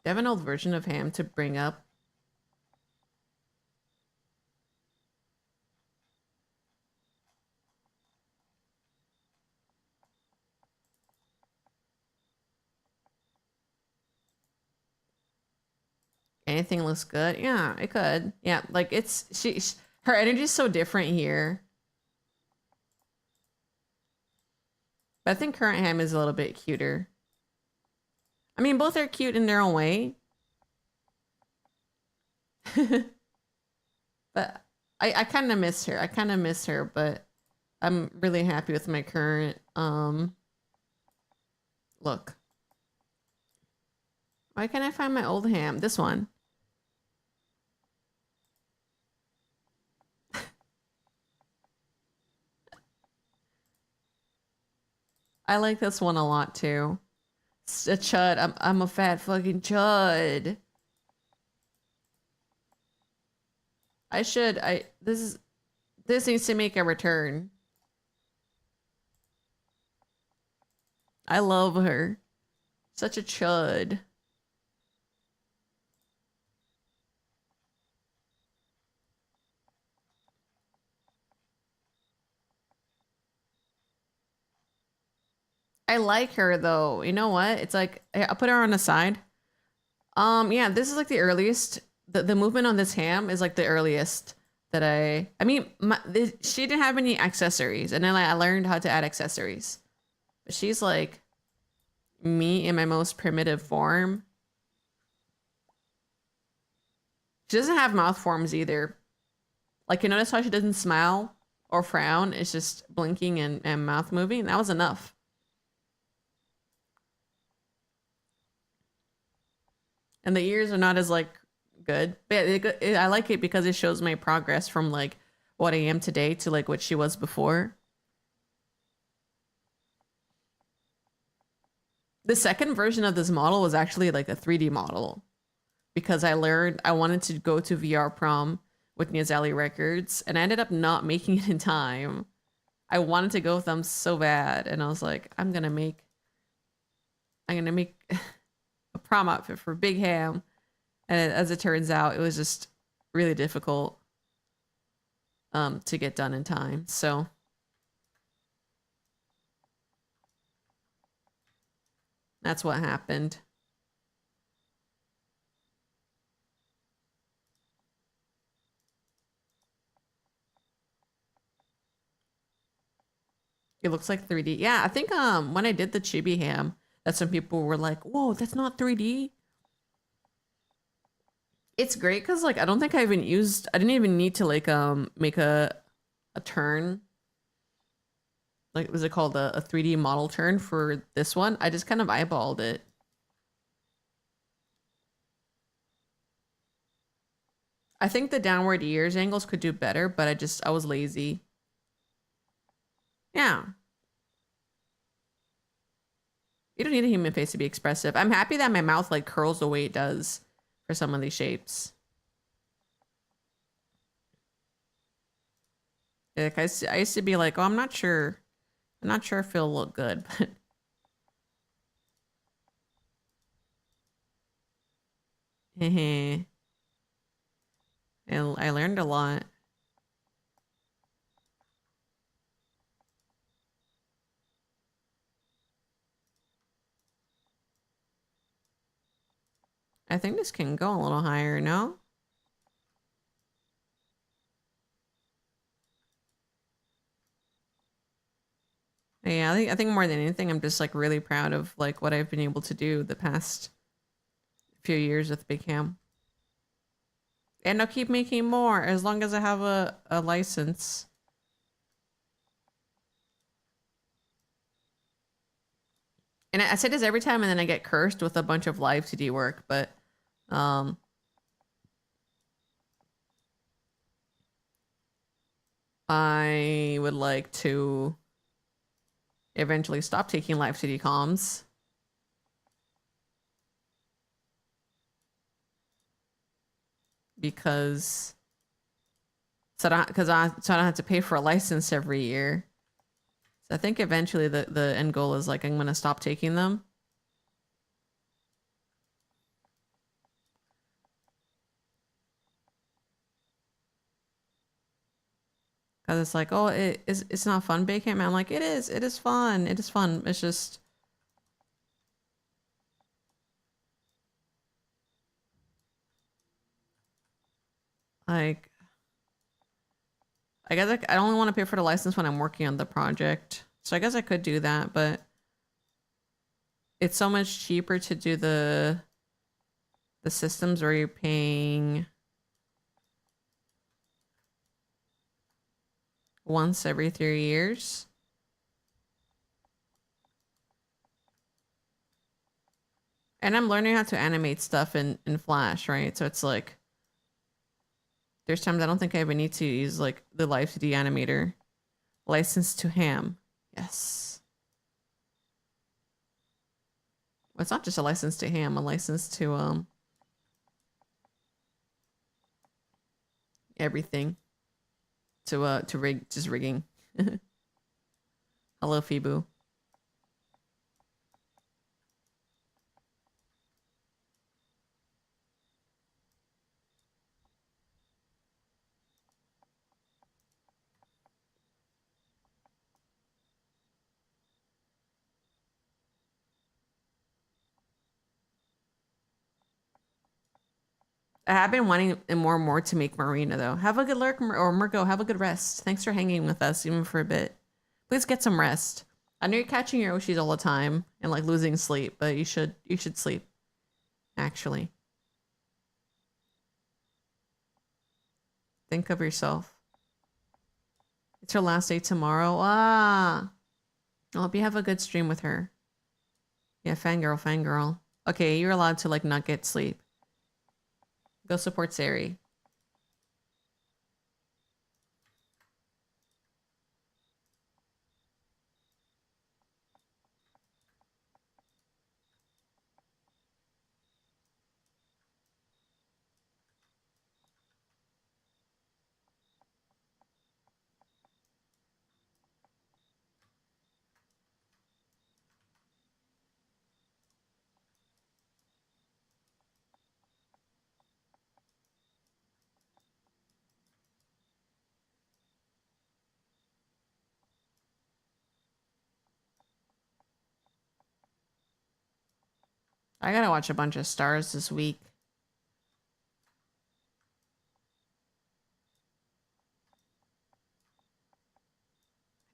Do I have an old version of Ham to bring up? Anything looks good? Yeah, it could. Yeah, like her energy's so different here. But I think current Ham is a little bit cuter. I mean, both are cute in their own way. But I kind of miss her. I kind of miss her, but I'm really happy with my current look. Why can't I find my old Ham? This one. I like this one a lot too. It's a chud. I'm a fat fucking chud. This needs to make a return. I love her. Such a chud. I like her though. You know what? It's like I'll put her on the side. Yeah, this is like the earliest. The movement on this Ham is like the earliest that I mean, she didn't have any accessories, and then like, I learned how to add accessories. But she's like me in my most primitive form. She doesn't have mouth forms either. Like, you notice how she doesn't smile or frown? It's just blinking and mouth moving. That was enough. And the ears are not as like good. But I like it because it shows my progress from like what I am today to like what she was before. The second version of this model was actually like a 3D model because I learned I wanted to go to VR prom with Niazali Records and I ended up not making it in time. I wanted to go with them so bad and I was like, I'm gonna make a prom outfit for Big Ham. And as it turns out, it was just really difficult to get done in time. So that's what happened. It looks like 3D. Yeah, I think when I did the chibi ham, that some people were like, "Whoa, that's not 3D." It's great because like I don't think I didn't even need to like make a turn. Like was it called a 3D model turn for this one? I just kind of eyeballed it. I think the downward ears angles could do better, but I was lazy. Yeah. You don't need a human face to be expressive. I'm happy that my mouth like curls the way it does for some of these shapes. Like I used to be like, oh, I'm not sure if it'll look good, but I learned a lot. I think this can go a little higher, no? Yeah, I think more than anything, I'm just like really proud of like what I've been able to do the past few years with Big Ham. And I'll keep making more as long as I have a license. And I say this every time and then I get cursed with a bunch of live 2D work, but I would like to eventually stop taking live 2D comms. Because so I don't have to pay for a license every year. So I think eventually the end goal is like I'm gonna stop taking them. Cause it's like, oh, it's not fun, Big Ham. I'm like, it is fun. It is fun. It's just like I guess I only want to pay for the license when I'm working on the project. So I guess I could do that, but it's so much cheaper to do the systems where you're paying once every 3 years. And I'm learning how to animate stuff in Flash, right? So it's like there's times I don't think I even need to use like the Live 2D animator. License to ham. Yes. Well, it's not just a license to ham, a license to everything. To rig, just rigging. Hello, Fibu. I have been wanting more and more to make Marina though. Have a good lurk, or Murgo. Have a good rest. Thanks for hanging with us even for a bit. Please get some rest. I know you're catching your Oshis all the time and like losing sleep, but you should sleep. Actually, think of yourself. It's her last day tomorrow. Ah, I hope you have a good stream with her. Yeah, fangirl. Okay, you're allowed to like not get sleep. Go support Sari. I gotta watch a bunch of stars this week.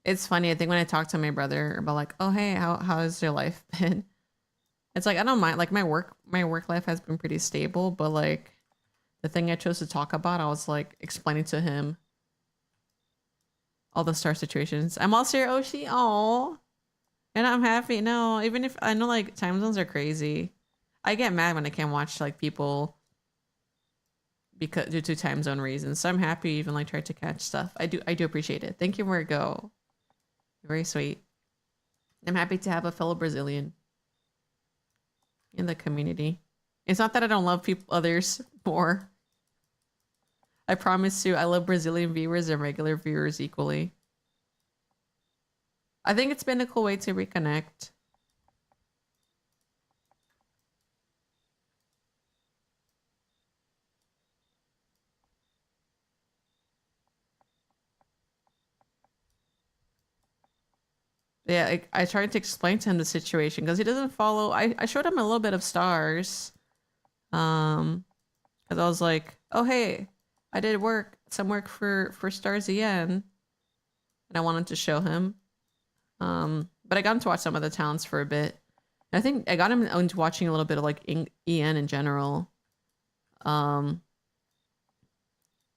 It's funny. I think when I talk to my brother about like, oh hey, how has your life been? It's like I don't mind. Like my work life has been pretty stable, but like the thing I chose to talk about, I was like explaining to him all the star situations. I'm also here, Oshi. Oh, and I'm happy. No, even if I know like time zones are crazy, I get mad when I can't watch like people because due to time zone reasons. So I'm happy you even like tried to catch stuff. I do appreciate it. Thank you, Margo. Very sweet. I'm happy to have a fellow Brazilian in the community. It's not that I don't love people others more. I promise you, I love Brazilian viewers and regular viewers equally. I think it's been a cool way to reconnect. Yeah, I tried to explain to him the situation because he doesn't follow. I showed him a little bit of stars. Because I was like, oh, hey, I did some work for Stars EN. And I wanted to show him. But I got him to watch some of the talents for a bit. I think I got him into watching a little bit of like EN in general.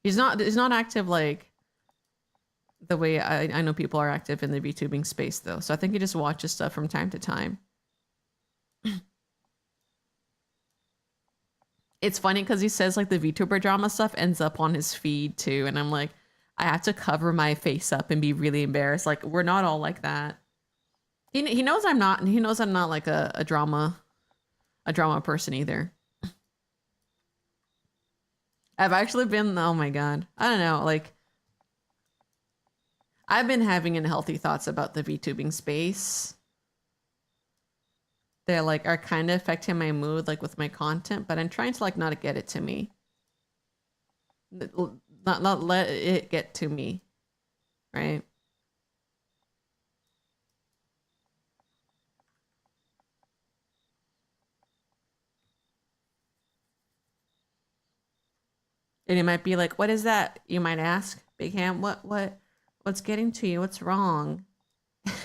He's not active like the way I know people are active in the VTubing space though. So I think he just watches stuff from time to time. It's funny because he says like the VTuber drama stuff ends up on his feed too. And I'm like, I have to cover my face up and be really embarrassed. Like we're not all like that. He knows I'm not, and he knows I'm not like a drama person either. I've actually been, oh my God, I don't know, like I've been having unhealthy thoughts about the VTubing space. They like are kind of affecting my mood, like with my content, but I'm trying to like not get it to me. Not let it get to me, right? And you might be like, what is that? You might ask, Big Ham, what's getting to you? What's wrong?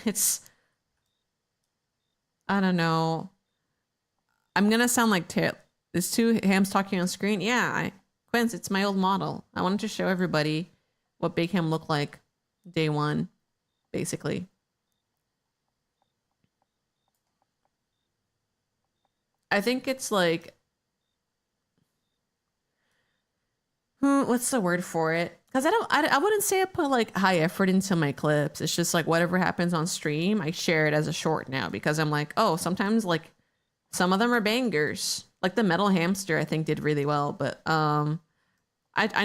It's, I don't know. I'm gonna sound like there's two hams talking on screen. Yeah, Quince, it's my old model. I wanted to show everybody what Big Ham looked like day one, basically. I think it's like, what's the word for it? Because I wouldn't say I put like high effort into my clips. It's just like whatever happens on stream, I share it as a short now because I'm like, oh, sometimes like some of them are bangers. Like the metal hamster, I think did really well, but I'm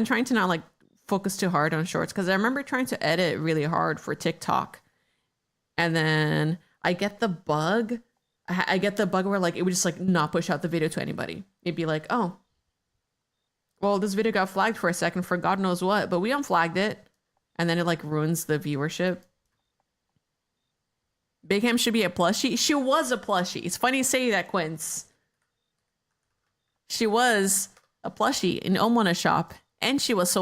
trying to not like focus too hard on shorts because I remember trying to edit really hard for TikTok, and then I get the bug. I get the bug where like it would just like not push out the video to anybody. It'd be like, oh, well, this video got flagged for a second for God knows what, but we unflagged it. And then it like ruins the viewership. Big Ham should be a plushie. She was a plushie. It's funny you say that, Quince. She was a plushie in Omona shop, and she was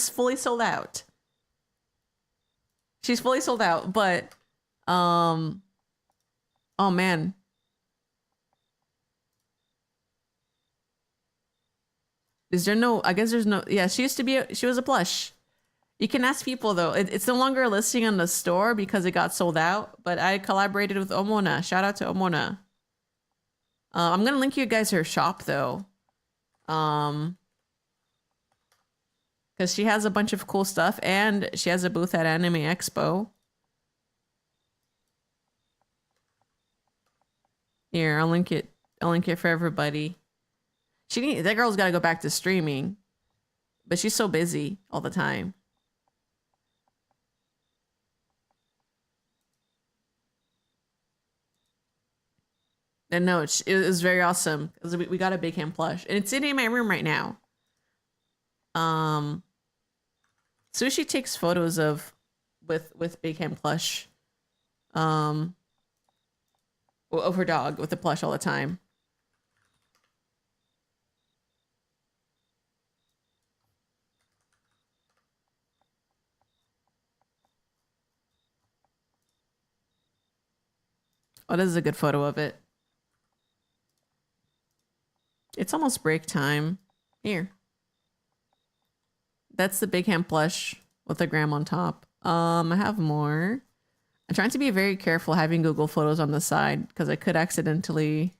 fully sold out. She's fully sold out, but oh man. Is there no, I guess there's no, yeah, she was a plush. You can ask people though. It's no longer a listing on the store because it got sold out, but I collaborated with Omona. Shout out to Omona. I'm going to link you guys her shop though. Because she has a bunch of cool stuff and she has a booth at Anime Expo. Here, I'll link it. I'll link it for everybody. That girl's got to go back to streaming, but she's so busy all the time. And no, it was very awesome because we got a Big Ham plush, and it's in my room right now. Sushi takes photos with Big Ham plush, of her dog with the plush all the time. Oh, this is a good photo of it. It's almost break time. Here. That's the Big Ham plush with the gram on top. I have more. I'm trying to be very careful having Google Photos on the side because I could accidentally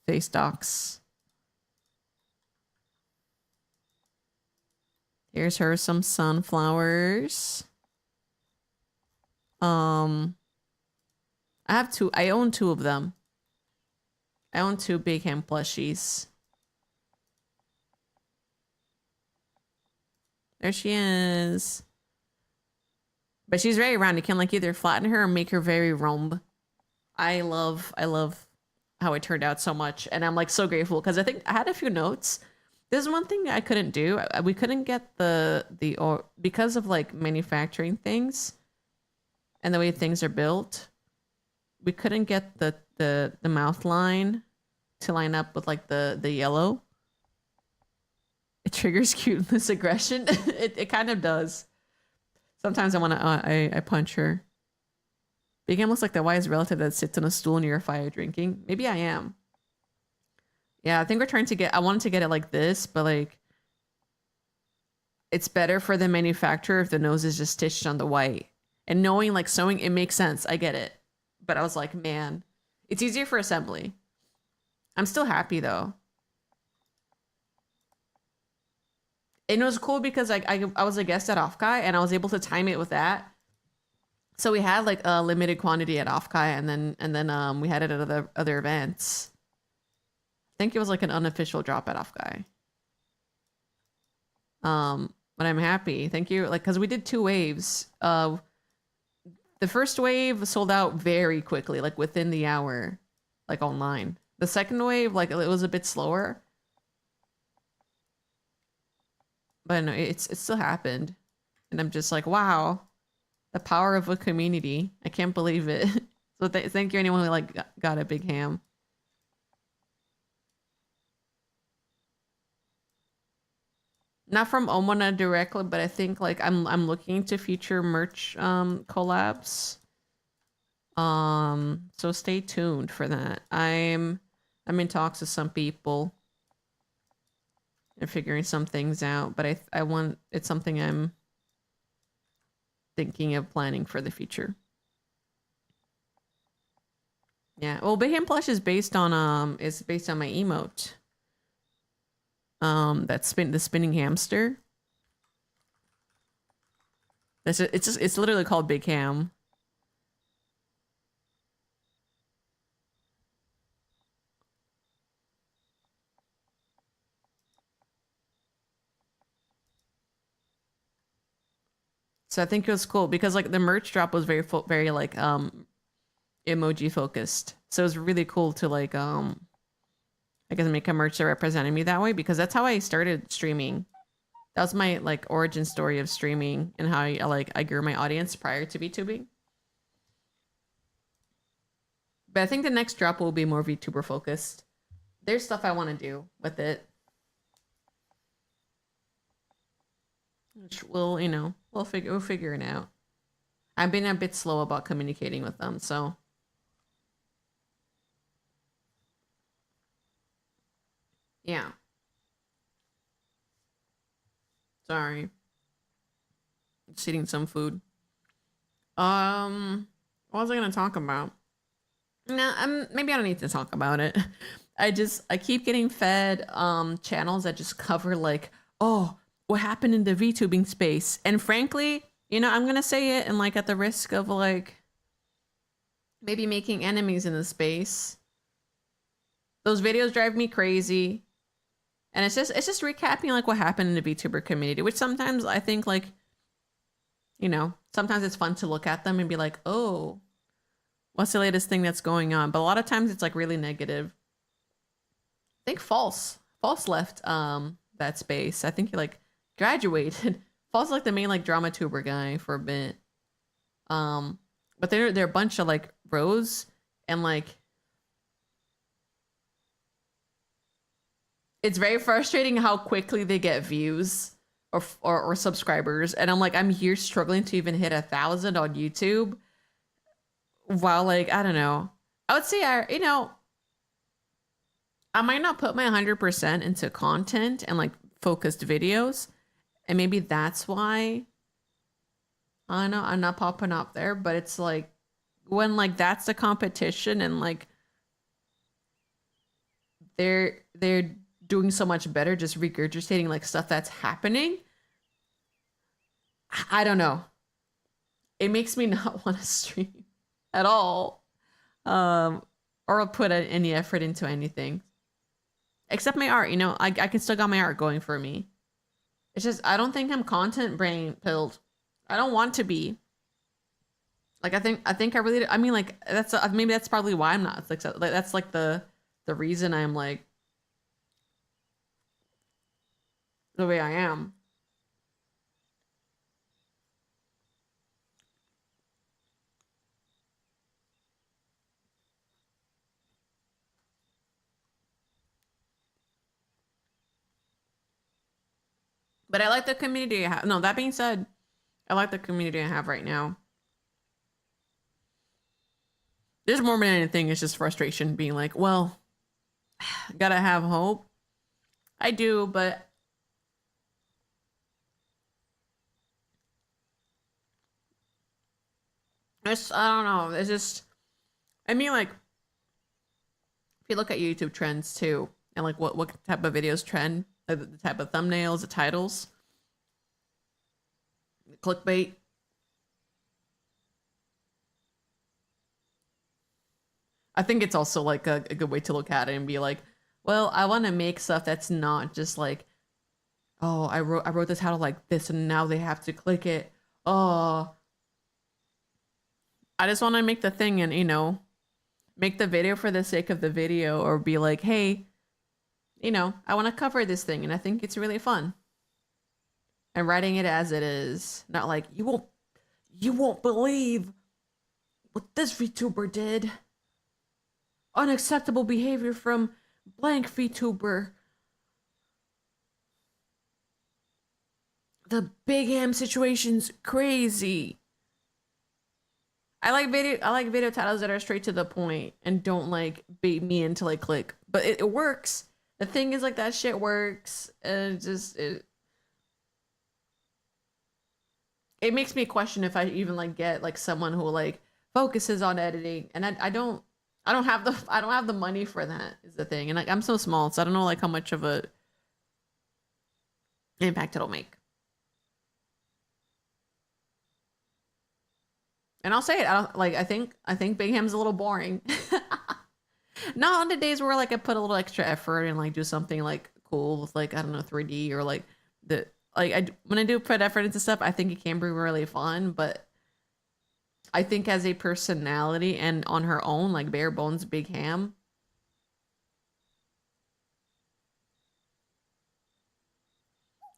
face dox. Here's her some sunflowers. I own two of them. I own two Big Ham plushies. There she is. But she's very round. You can like either flatten her or make her very rhomb. I love how it turned out so much. And I'm like so grateful because I think I had a few notes. There's one thing I couldn't do. We couldn't get or because of like manufacturing things and the way things are built, we couldn't get the mouth line to line up with like the yellow. It triggers cuteness aggression. It kind of does. Sometimes I want to I punch her. Big Ham looks like the wise relative that sits on a stool near a fire drinking. Maybe I am. Yeah, I think we're trying to get... I wanted to get it like this, but like... It's better for the manufacturer if the nose is just stitched on the white. And knowing like sewing, it makes sense. I get it. But I was like, man, it's easier for assembly. I'm still happy though. And it was cool because I was a guest at Offkai and I was able to time it with that. So we had like a limited quantity at Offkai and then we had it at other events. I think it was like an unofficial drop at Offkai. But I'm happy. Thank you. Like, cause we did 2 waves. The first wave sold out very quickly, like within the hour, like online. The second wave, like it was a bit slower. But no, it still happened. And I'm just like, wow, the power of a community. I can't believe it. So thank you anyone who like got a Big Ham. Not from Omona directly, but I think like I'm looking to future merch collabs. So stay tuned for that. I'm in talks with some people. And figuring some things out, but it's something I'm thinking of planning for the future. Yeah, well, Big Ham Plush is based on my emote. The spinning hamster. It's literally called Big Ham. So I think it was cool because like the merch drop was very like emoji focused. So it was really cool to like I guess make a merch that represented me that way because that's how I started streaming. That was my like origin story of streaming and how I grew my audience prior to VTubing. But I think the next drop will be more VTuber focused. There's stuff I want to do with it. Which we'll figure it out. I've been a bit slow about communicating with them, so yeah. Sorry. Just eating some food. What was I gonna talk about? No, maybe I don't need to talk about it. I keep getting fed channels that just cover like, oh, what happened in the VTubing space. And frankly, I'm gonna say it and like at the risk of like maybe making enemies in the space. Those videos drive me crazy. And it's just recapping like what happened in the VTuber community, which sometimes I think like, sometimes it's fun to look at them and be like, oh, what's the latest thing that's going on? But a lot of times it's like really negative. I think False left that space. I think he like graduated. False like the main like drama tuber guy for a bit. But they're a bunch of like rows and like it's very frustrating how quickly they get views or subscribers. And I'm like, I'm here struggling to even hit 1,000 on YouTube. While like, I don't know. I would say I might not put my 100% into content and like focused videos. And maybe that's why I don't know, I'm not popping up there, but it's like when like that's the competition and like they're doing so much better just regurgitating like stuff that's happening. I don't know. It makes me not want to stream at all. Or put any effort into anything. Except my art, you know, I can still got my art going for me. It's just, I don't think I'm content brain pilled. I don't want to be. Like, I think I really, I mean, like, that's, maybe that's probably why I'm not successful. Like, that's like the reason I'm like, the way I am. But I like the community I have. No, that being said, I like the community I have right now. There's more than anything, it's just frustration being like, well, gotta have hope. I do, but it's, I don't know. It's just, I mean, like, if you look at YouTube trends too, and like what type of videos trend, like the type of thumbnails, the titles, clickbait. I think it's also like a good way to look at it and be like, well, I want to make stuff that's not just like, oh, I wrote this title like this and now they have to click it. Oh, I just want to make the thing and, you know, make the video for the sake of the video, or be like, hey, you know, I want to cover this thing and I think it's really fun. And writing it as it is, not like you won't believe what this VTuber did. Unacceptable behavior from blank VTuber. The big ham situation's crazy. I like video titles that are straight to the point and don't like bait me into like click. But it works. The thing is, like, that shit works. And it makes me question if I even like get like someone who like focuses on editing, and I don't have the money for that is the thing. And like, I'm so small, so I don't know like how much of a impact it'll make. And I'll say it, I don't like, I think Big Ham's a little boring. Not on the days where like I put a little extra effort and like do something like cool with like, I don't know, 3D, or like the like when I do put effort into stuff, I think it can be really fun. But I think as a personality and on her own, like bare bones Big Ham,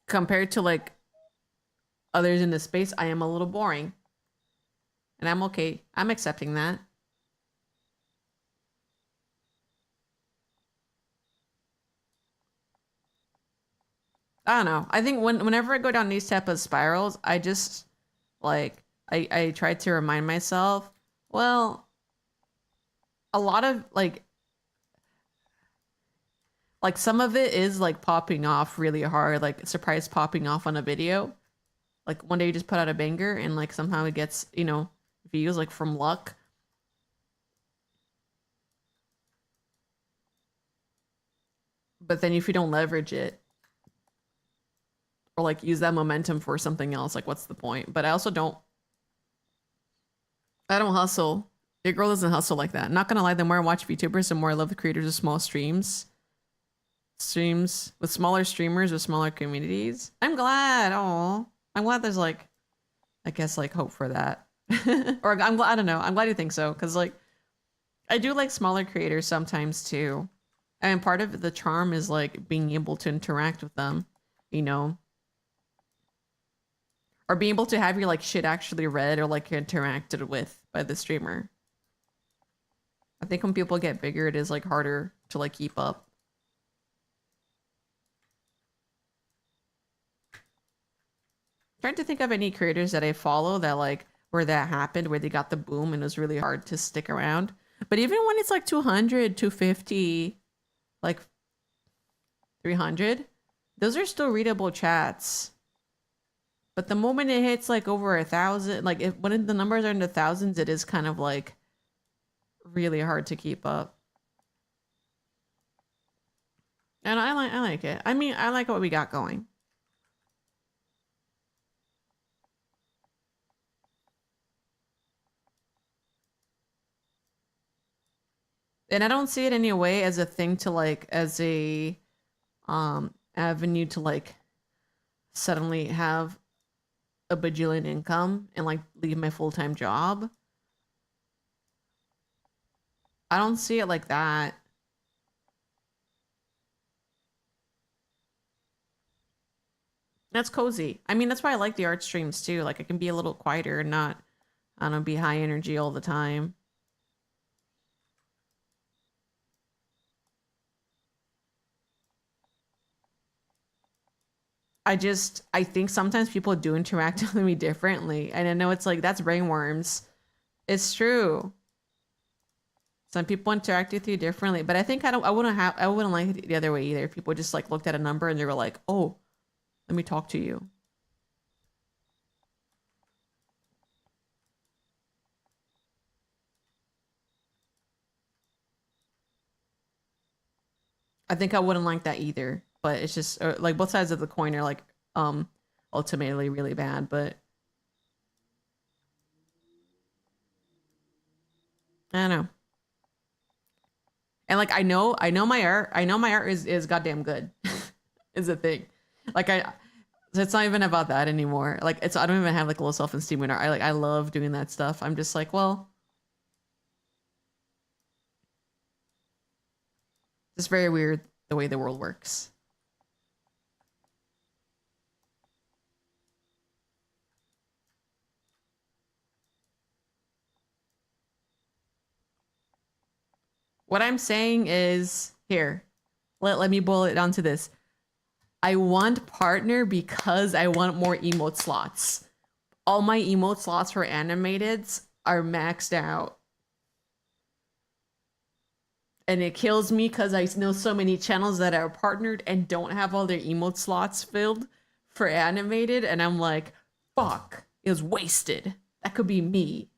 compared to like others in the space, I am a little boring. And I'm okay. I'm accepting that. I don't know. I think whenever I go down these type of spirals, I just like I try to remind myself, well, a lot of like some of it is like popping off really hard, like surprise popping off on a video. Like one day you just put out a banger and like somehow it gets, you know, views like from luck. But then if you don't leverage it or like use that momentum for something else, like what's the point? But I don't hustle. Your girl doesn't hustle like that. Not gonna lie, the more I watch VTubers, the more I love the creators of small streams with smaller streamers with smaller communities. I'm glad. Oh, I'm glad there's like, I guess like hope for that. Or I'm glad. I don't know. I'm glad you think so, because like I do like smaller creators sometimes too, and part of the charm is like being able to interact with them, you know, or being able to have your like shit actually read or like interacted with by the streamer. I think when people get bigger, it is like harder to like keep up. Trying to think of any creators that I follow that like where that happened, where they got the boom and it was really hard to stick around. But even when it's like 200, 250, like 300, those are still readable chats. But the moment it hits like over 1,000, like when the numbers are in the thousands, it is kind of like really hard to keep up. And I like it. I mean, I like what we got going. And I don't see it anyway as a thing to like, as a avenue to like suddenly have a bajillion income and like leave my full-time job. I don't see it like that. That's cozy. I mean, that's why I like the art streams too. Like I can be a little quieter and not, I don't know, be high energy all the time. I think sometimes people do interact with me differently. And I know it's like, that's brainworms. It's true. Some people interact with you differently, but I think I wouldn't like it the other way either. If people just like looked at a number and they were like, oh, let me talk to you. I think I wouldn't like that either, but it's just like both sides of the coin are like, um, ultimately really bad, but I don't know. And like I know my art is goddamn good. Is the thing. Like so it's not even about that anymore. Like it's I don't even have like a low self-esteem in art. I love doing that stuff. I'm just like, well, it's very weird the way the world works. What I'm saying is here, let me boil it down to this. I want partner because I want more emote slots. All my emote slots for animateds are maxed out. And it kills me because I know so many channels that are partnered and don't have all their emote slots filled for animated. And I'm like, fuck, it was wasted. That could be me.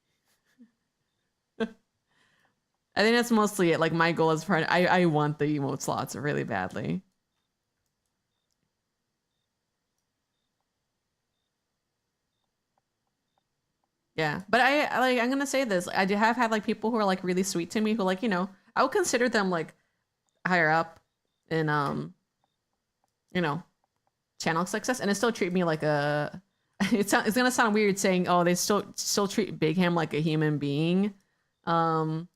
I think that's mostly it. Like my goal is for I want the emote slots really badly. Yeah, but I like I'm gonna say this. I do have had like people who are like really sweet to me who like I would consider them like higher up in you know channel success, and they still treat me like a. It's gonna sound weird saying oh they still treat Big Ham like a human being. Um,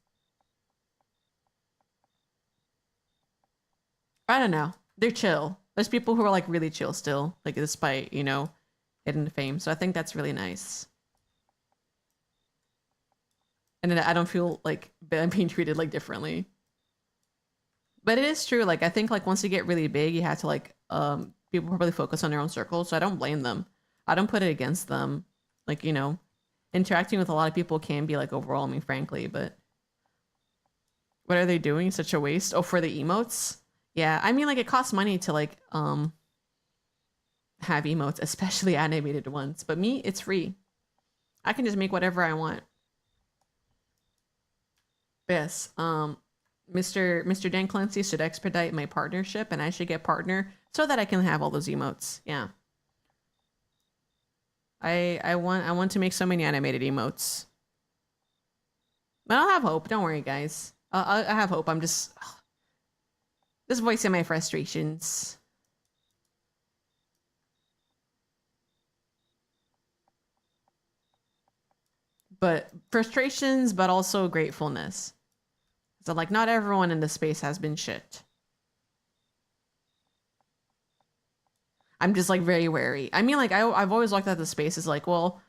I don't know. They're chill. There's people who are like really chill still, like despite hidden fame. So I think that's really nice. And then I don't feel like I'm being treated like differently. But it is true. Like I think like once you get really big, you have to like people probably focus on their own circles. So I don't blame them. I don't put it against them. Like interacting with a lot of people can be like overwhelming, frankly. But what are they doing? Such a waste. Oh, for the emotes. Yeah, I mean like it costs money to like have emotes, especially animated ones. But me, it's free. I can just make whatever I want. Yes. Mr. Dan Clancy should expedite my partnership and I should get partner so that I can have all those emotes. Yeah. I want to make so many animated emotes. But I'll have hope. Don't worry, guys. I have hope. I'm just voicing my frustrations. But frustrations, but also gratefulness. So like not everyone in the space has been shit. I'm just like very wary. I mean like I've always looked at the space as like, well,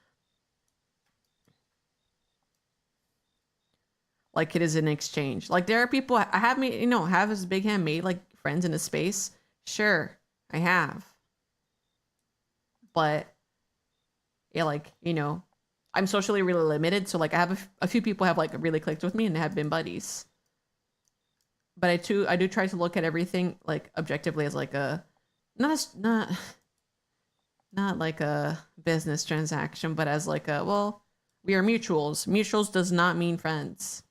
like it is an exchange. Like there are people I have made, have as Big Hand made like friends in the space. Sure, I have. But yeah, like, I'm socially really limited. So like I have a few people have like really clicked with me and have been buddies. But I do try to look at everything like objectively as like a not like a business transaction, but as like a well, we are mutuals. Mutuals does not mean friends.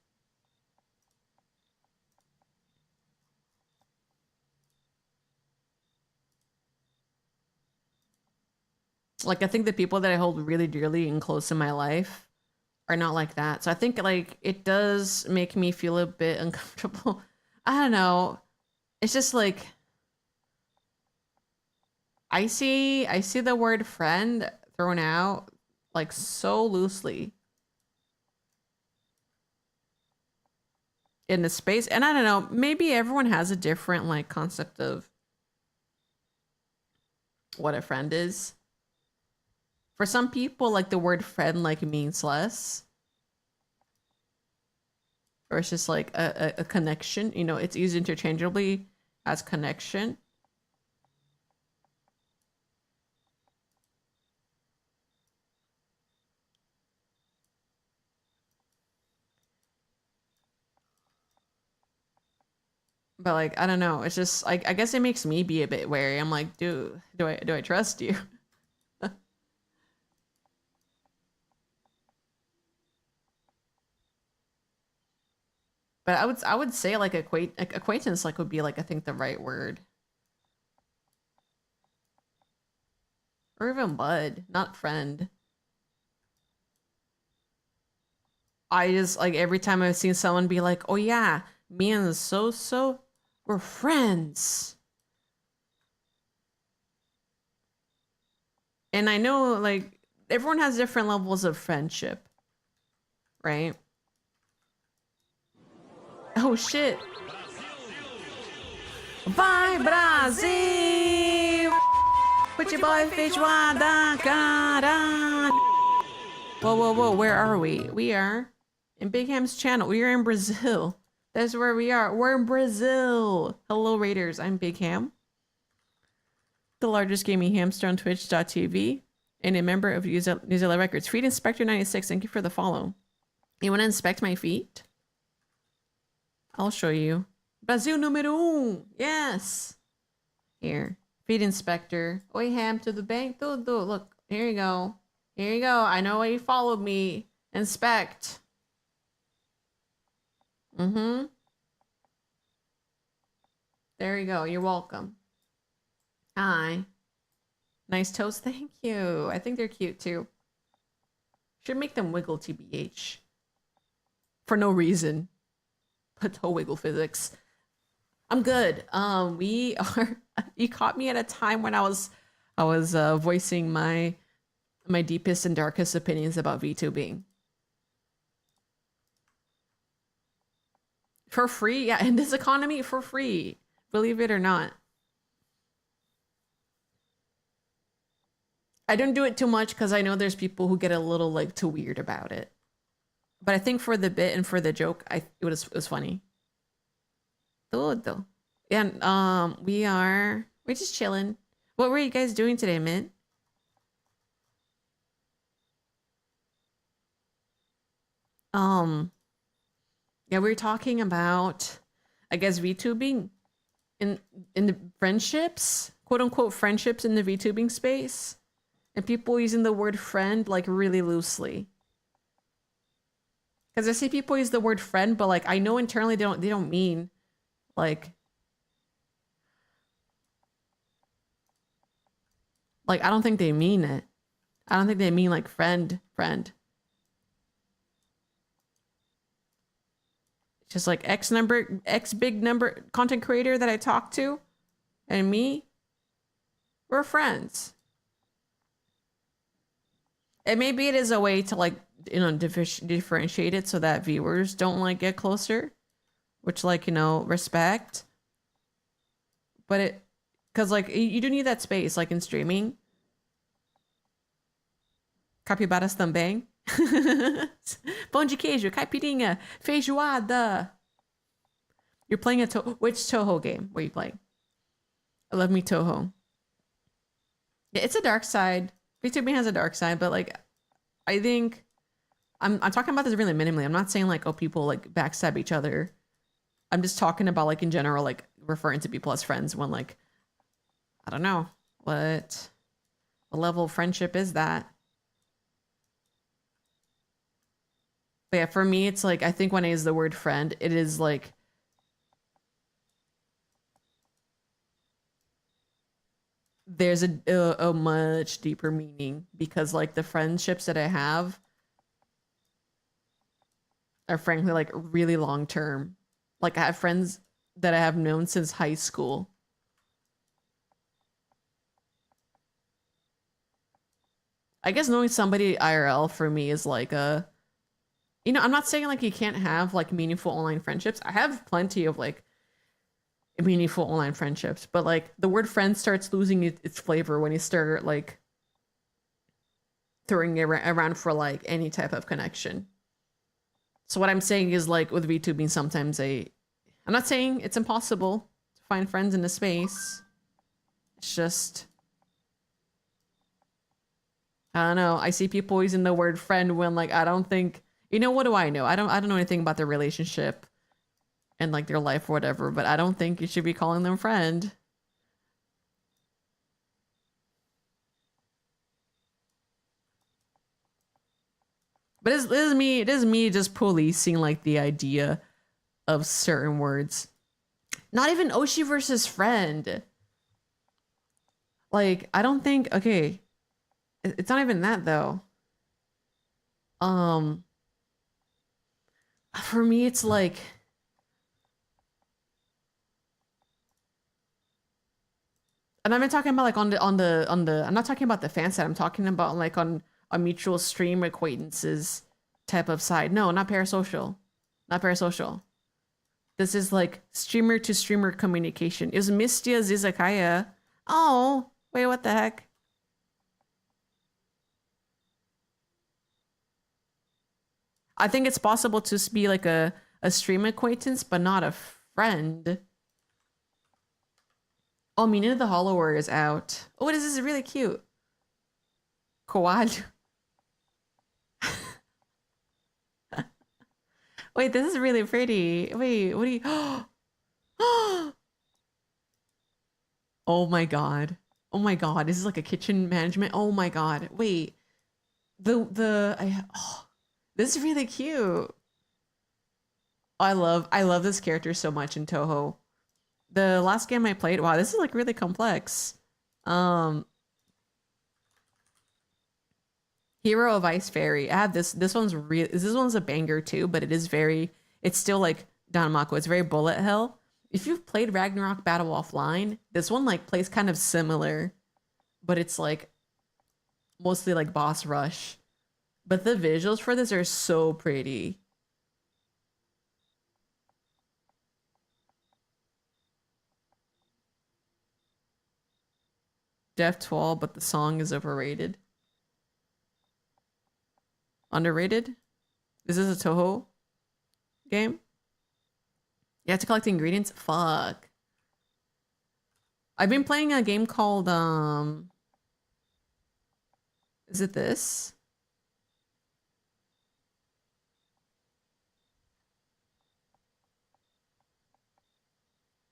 Like I think the people that I hold really dearly and close in my life are not like that. So I think like it does make me feel a bit uncomfortable. I don't know. It's just like I see the word friend thrown out like so loosely in the space. And I don't know, maybe everyone has a different like concept of what a friend is. For some people, like the word friend like means less. Or it's just like a connection. You know, it's used interchangeably as connection. But like I don't know, it's just like I guess it makes me be a bit wary. I'm like, do I trust you? But I would say like acquaintance like would be like I think the right word. Or even bud, not friend. I just like every time I've seen someone be like, "Oh yeah, me and so we're friends." And I know like everyone has different levels of friendship, right? Oh shit. Vai Brasil! Put your boy feijoada, cara. Whoa, where are we? We are in Big Ham's channel. We are in Brazil. That's where we are. We're in Brazil. Hello, Raiders. I'm Big Ham, the largest gaming hamster on twitch.tv, and a member of New Zealand Records. Feet Inspector 96, thank you for the follow. You want to inspect my feet? I'll show you. Brasil número um. Yes. Here. Feet Inspector. Oi, Ham to the bank. Tudo. Look, here you go. Here you go. I know why you followed me. Inspect. Mm-hmm. There you go. You're welcome. Hi. Nice toes. Thank you. I think they're cute too. Should make them wiggle TBH. For no reason. But toe wiggle physics. I'm good. We are you caught me at a time when I was voicing my deepest and darkest opinions about VTubing. For free? Yeah, in this economy, for free. Believe it or not. I don't do it too much because I know there's people who get a little like too weird about it. But I think for the bit and for the joke, it was funny. Todo. And we're just chilling. What were you guys doing today, man? Yeah, we were talking about, I guess, VTubing in the friendships, quote unquote friendships in the VTubing space, and people using the word friend like really loosely. Because I see people use the word friend, but like I know internally they don't mean like I don't think they mean it. I don't think they mean like friend. Just like X big number content creator that I talk to and me, we're friends. And maybe it is a way to like, you know, differentiate it so that viewers don't like get closer, which like, you know, respect. But it, cause like you do need that space like in streaming. Capibaras também. Pão de queijo, caipirinha, feijoada. You're playing which Toho game were you playing? I love me Toho. Yeah, it's a dark side. VTubing has a dark side, but like, I think I'm talking about this really minimally. I'm not saying like, oh, people like backstab each other. I'm just talking about like in general, like referring to people as friends when like, I don't know what level of friendship is that. But yeah, for me, it's like, I think when I use the word friend, it is like, there's a much deeper meaning because like the friendships that I have, are frankly like really long term. Like I have friends that I have known since high school. I guess knowing somebody IRL for me is like a, you know, I'm not saying like you can't have like meaningful online friendships. I have plenty of like meaningful online friendships, but like the word friend starts losing its flavor when you start like throwing it around for like any type of connection. So what I'm saying is like with VTubing sometimes I'm not saying it's impossible to find friends in the space. It's just I don't know. I see people using the word friend when like I don't think, you know, what do I know? I don't know anything about their relationship and like their life or whatever, but I don't think you should be calling them friend. But it is me just policing like the idea of certain words. Not even Oshi versus friend. Like, I don't think, okay, it's not even that though. Um, for me, it's like, and I've been talking about like on the, I'm not talking about the fan side. I'm talking about like on a mutual stream acquaintances type of side. No, not parasocial. Not parasocial. This is like streamer to streamer communication. It was Mistia Zizakaya. Oh, wait, what the heck? I think it's possible to be like a stream acquaintance, but not a friend. Oh, Mina the Hollower is out. Oh, what is this? Really cute. Koal. Wait, this is really pretty. Wait, what do you? Oh my god. Oh my god. This is like a kitchen management. Oh my god. Wait. This is really cute. I love this character so much in Toho. The last game I played, wow, this is like really complex. Um Hero of Ice Fairy. I have this one's real this one's a banger too, but it's still like Danmaku. It's very bullet hell. If you've played Ragnarok Battle Offline, this one like plays kind of similar, but it's like mostly like boss rush. But the visuals for this are so pretty. Death Toll, but the song is overrated. Underrated? Is this a Toho game? You have to collect ingredients? Fuck. I've been playing a game called is it this?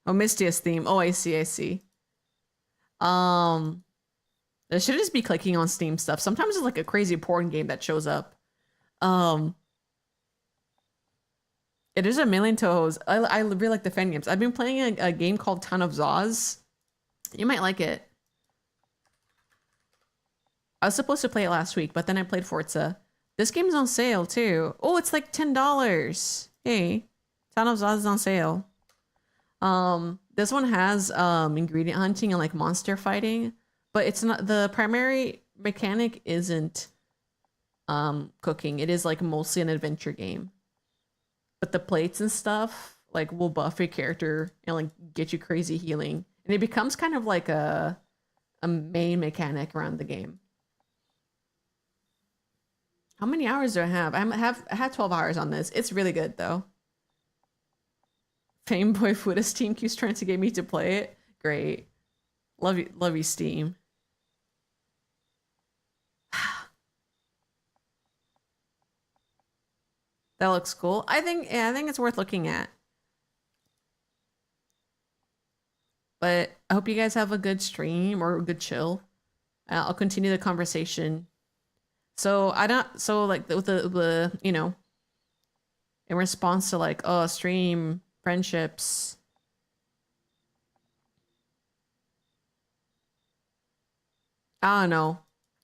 Oh, Mistia's theme. Oh, I see, I see. Um I should just be clicking on Steam stuff. Sometimes it's like a crazy porn game that shows up. Um it is a million Tohos. I really like the fan games. I've been playing a game called Ton of Zaws. You might like it. I was supposed to play it last week, but then I played Forza. This game's on sale too. Oh, it's like $10. Hey, Ton of Zaws is on sale. This one has ingredient hunting and like monster fighting, but it's not, the primary mechanic isn't cooking. It is like mostly an adventure game. But the plates and stuff like will buff your character and like get you crazy healing. And it becomes kind of like a main mechanic around the game. How many hours do I have? I had 12 hours on this. It's really good though. Fameboy Foodist Steam keeps trying to get me to play it. Great. Love you, Steam. That looks cool. I think it's worth looking at. But I hope you guys have a good stream or a good chill. I'll continue the conversation. So I don't. So like with the you know, in response to like stream friendships. I don't know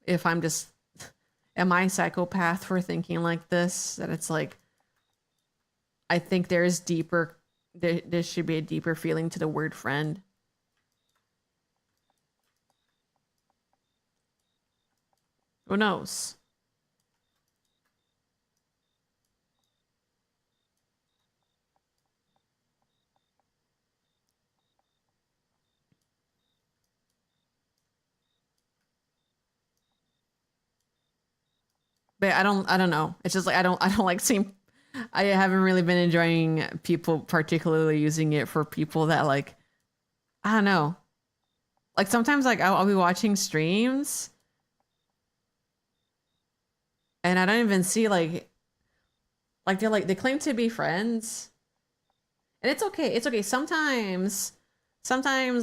if am I psychopath for thinking like this, that it's like I think there's deeper, there should be a deeper feeling to the word friend. Who knows? But I don't know. It's just like I don't like seeing. I haven't really been enjoying people particularly using it for people that like, I don't know. Like sometimes like I'll be watching streams and I don't even see like they're like they claim to be friends. And it's okay. It's okay. Sometimes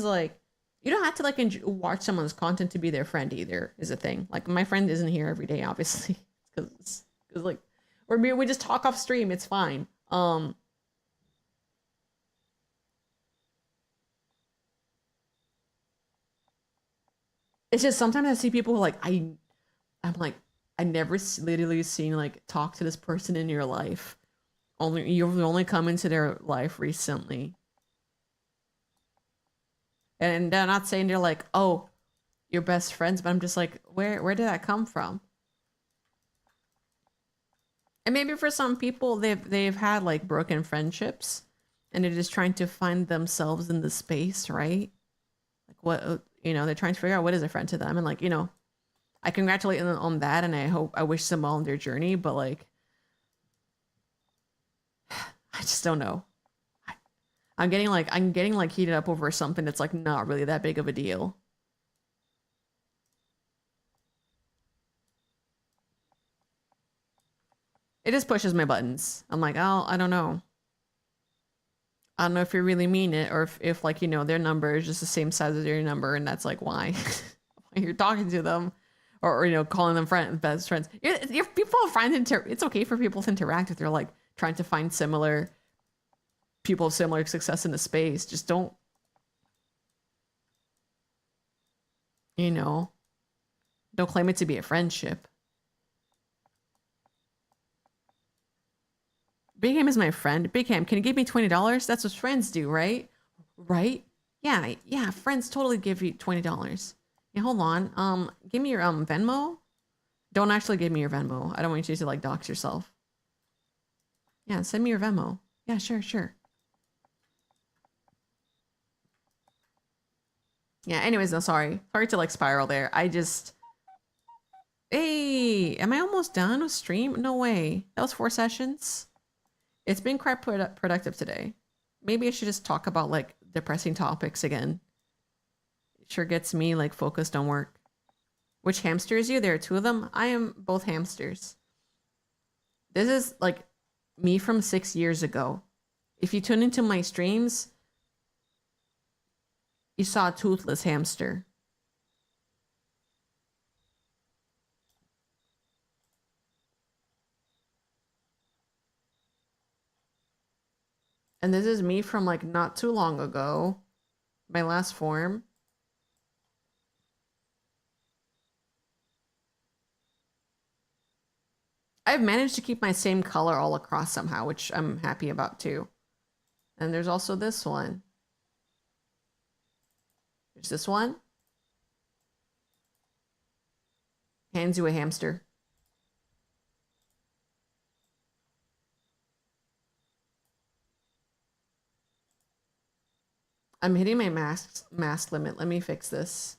like you don't have to like watch someone's content to be their friend either is a thing. Like my friend isn't here every day obviously cuz like or we just talk off stream. It's fine. It's just sometimes I see people who like I'm like I never literally seen like talk to this person in your life. Only you've only come into their life recently. And they're not saying they're like, "Oh, your best friends," but I'm just like, where did that come from? And maybe for some people they've had like broken friendships and they're just trying to find themselves in the space, right? Like what they're trying to figure out what is a friend to them and like, I congratulate them on that and I wish them well on their journey, but like I just don't know. I'm getting like heated up over something that's like not really that big of a deal. It just pushes my buttons. I'm like, oh, I don't know. I don't know if you really mean it or if like, their number is just the same size as your number and that's like why you're talking to them or calling them best friends. If people find it's okay for people to interact if they're like trying to find similar people of similar success in the space. Just don't don't claim it to be a friendship. Big Ham is my friend. Big Ham, can you give me $20? That's what friends do, right? Right? Yeah, friends totally give you $20. Yeah, hold on. Give me your Venmo. Don't actually give me your Venmo. I don't want you to like dox yourself. Yeah, send me your Venmo. Yeah, sure. Yeah, anyways, no, sorry. Sorry to like spiral there. Hey, am I almost done with stream? No way. That was 4 sessions. It's been quite productive today. Maybe I should just talk about like depressing topics again. It sure gets me like focused on work. Which hamster is you? There are 2 of them. I am both hamsters. This is like me from 6 years ago. If you tune into my streams, you saw a toothless hamster. And this is me from like not too long ago. My last form. I've managed to keep my same color all across somehow, which I'm happy about too. And there's also this one. There's this one. Hands you a hamster. I'm hitting my mask limit. Let me fix this.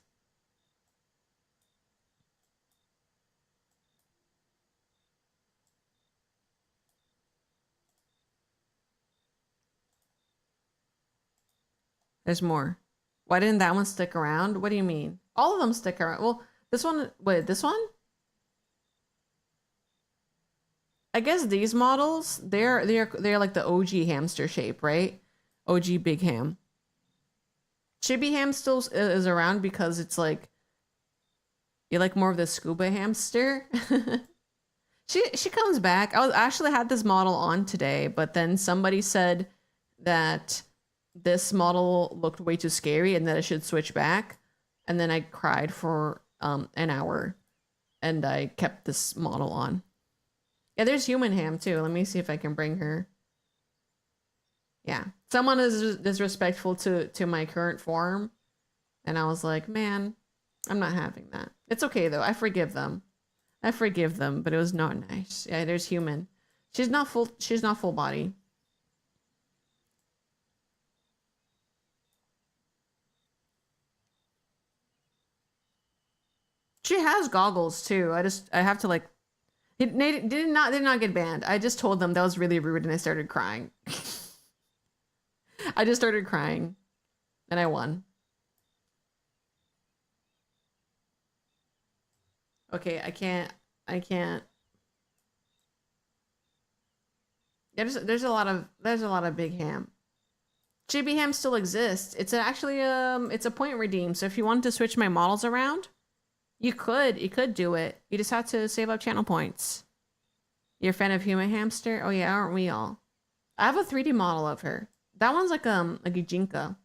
There's more. Why didn't that one stick around? What do you mean? All of them stick around. Well, this one, wait, this one? I guess these models, they're like the OG hamster shape, right? OG big ham. Chibi ham still is around because it's like you like more of the scuba hamster. She comes back. I actually had this model on today, but then somebody said that this model looked way too scary and that I should switch back. And then I cried for an hour and I kept this model on. Yeah, there's human ham too. Let me see if I can bring her. Yeah. Someone is disrespectful to my current form, and I was like, man, I'm not having that. It's okay though. I forgive them. I forgive them, but it was not nice. Yeah, there's human. She's not full body. She has goggles too. I have to like it did not get banned. I just told them that was really rude and I started crying. I just started crying and I won. Okay, I can't. Yeah, there's a lot of big ham. JB Ham still exists. It's actually it's a point redeem. So if you wanted to switch my models around, you could do it. You just have to save up channel points. You're a fan of Human Hamster? Oh yeah, aren't we all? I have a 3D model of her. That one's like a Jinka.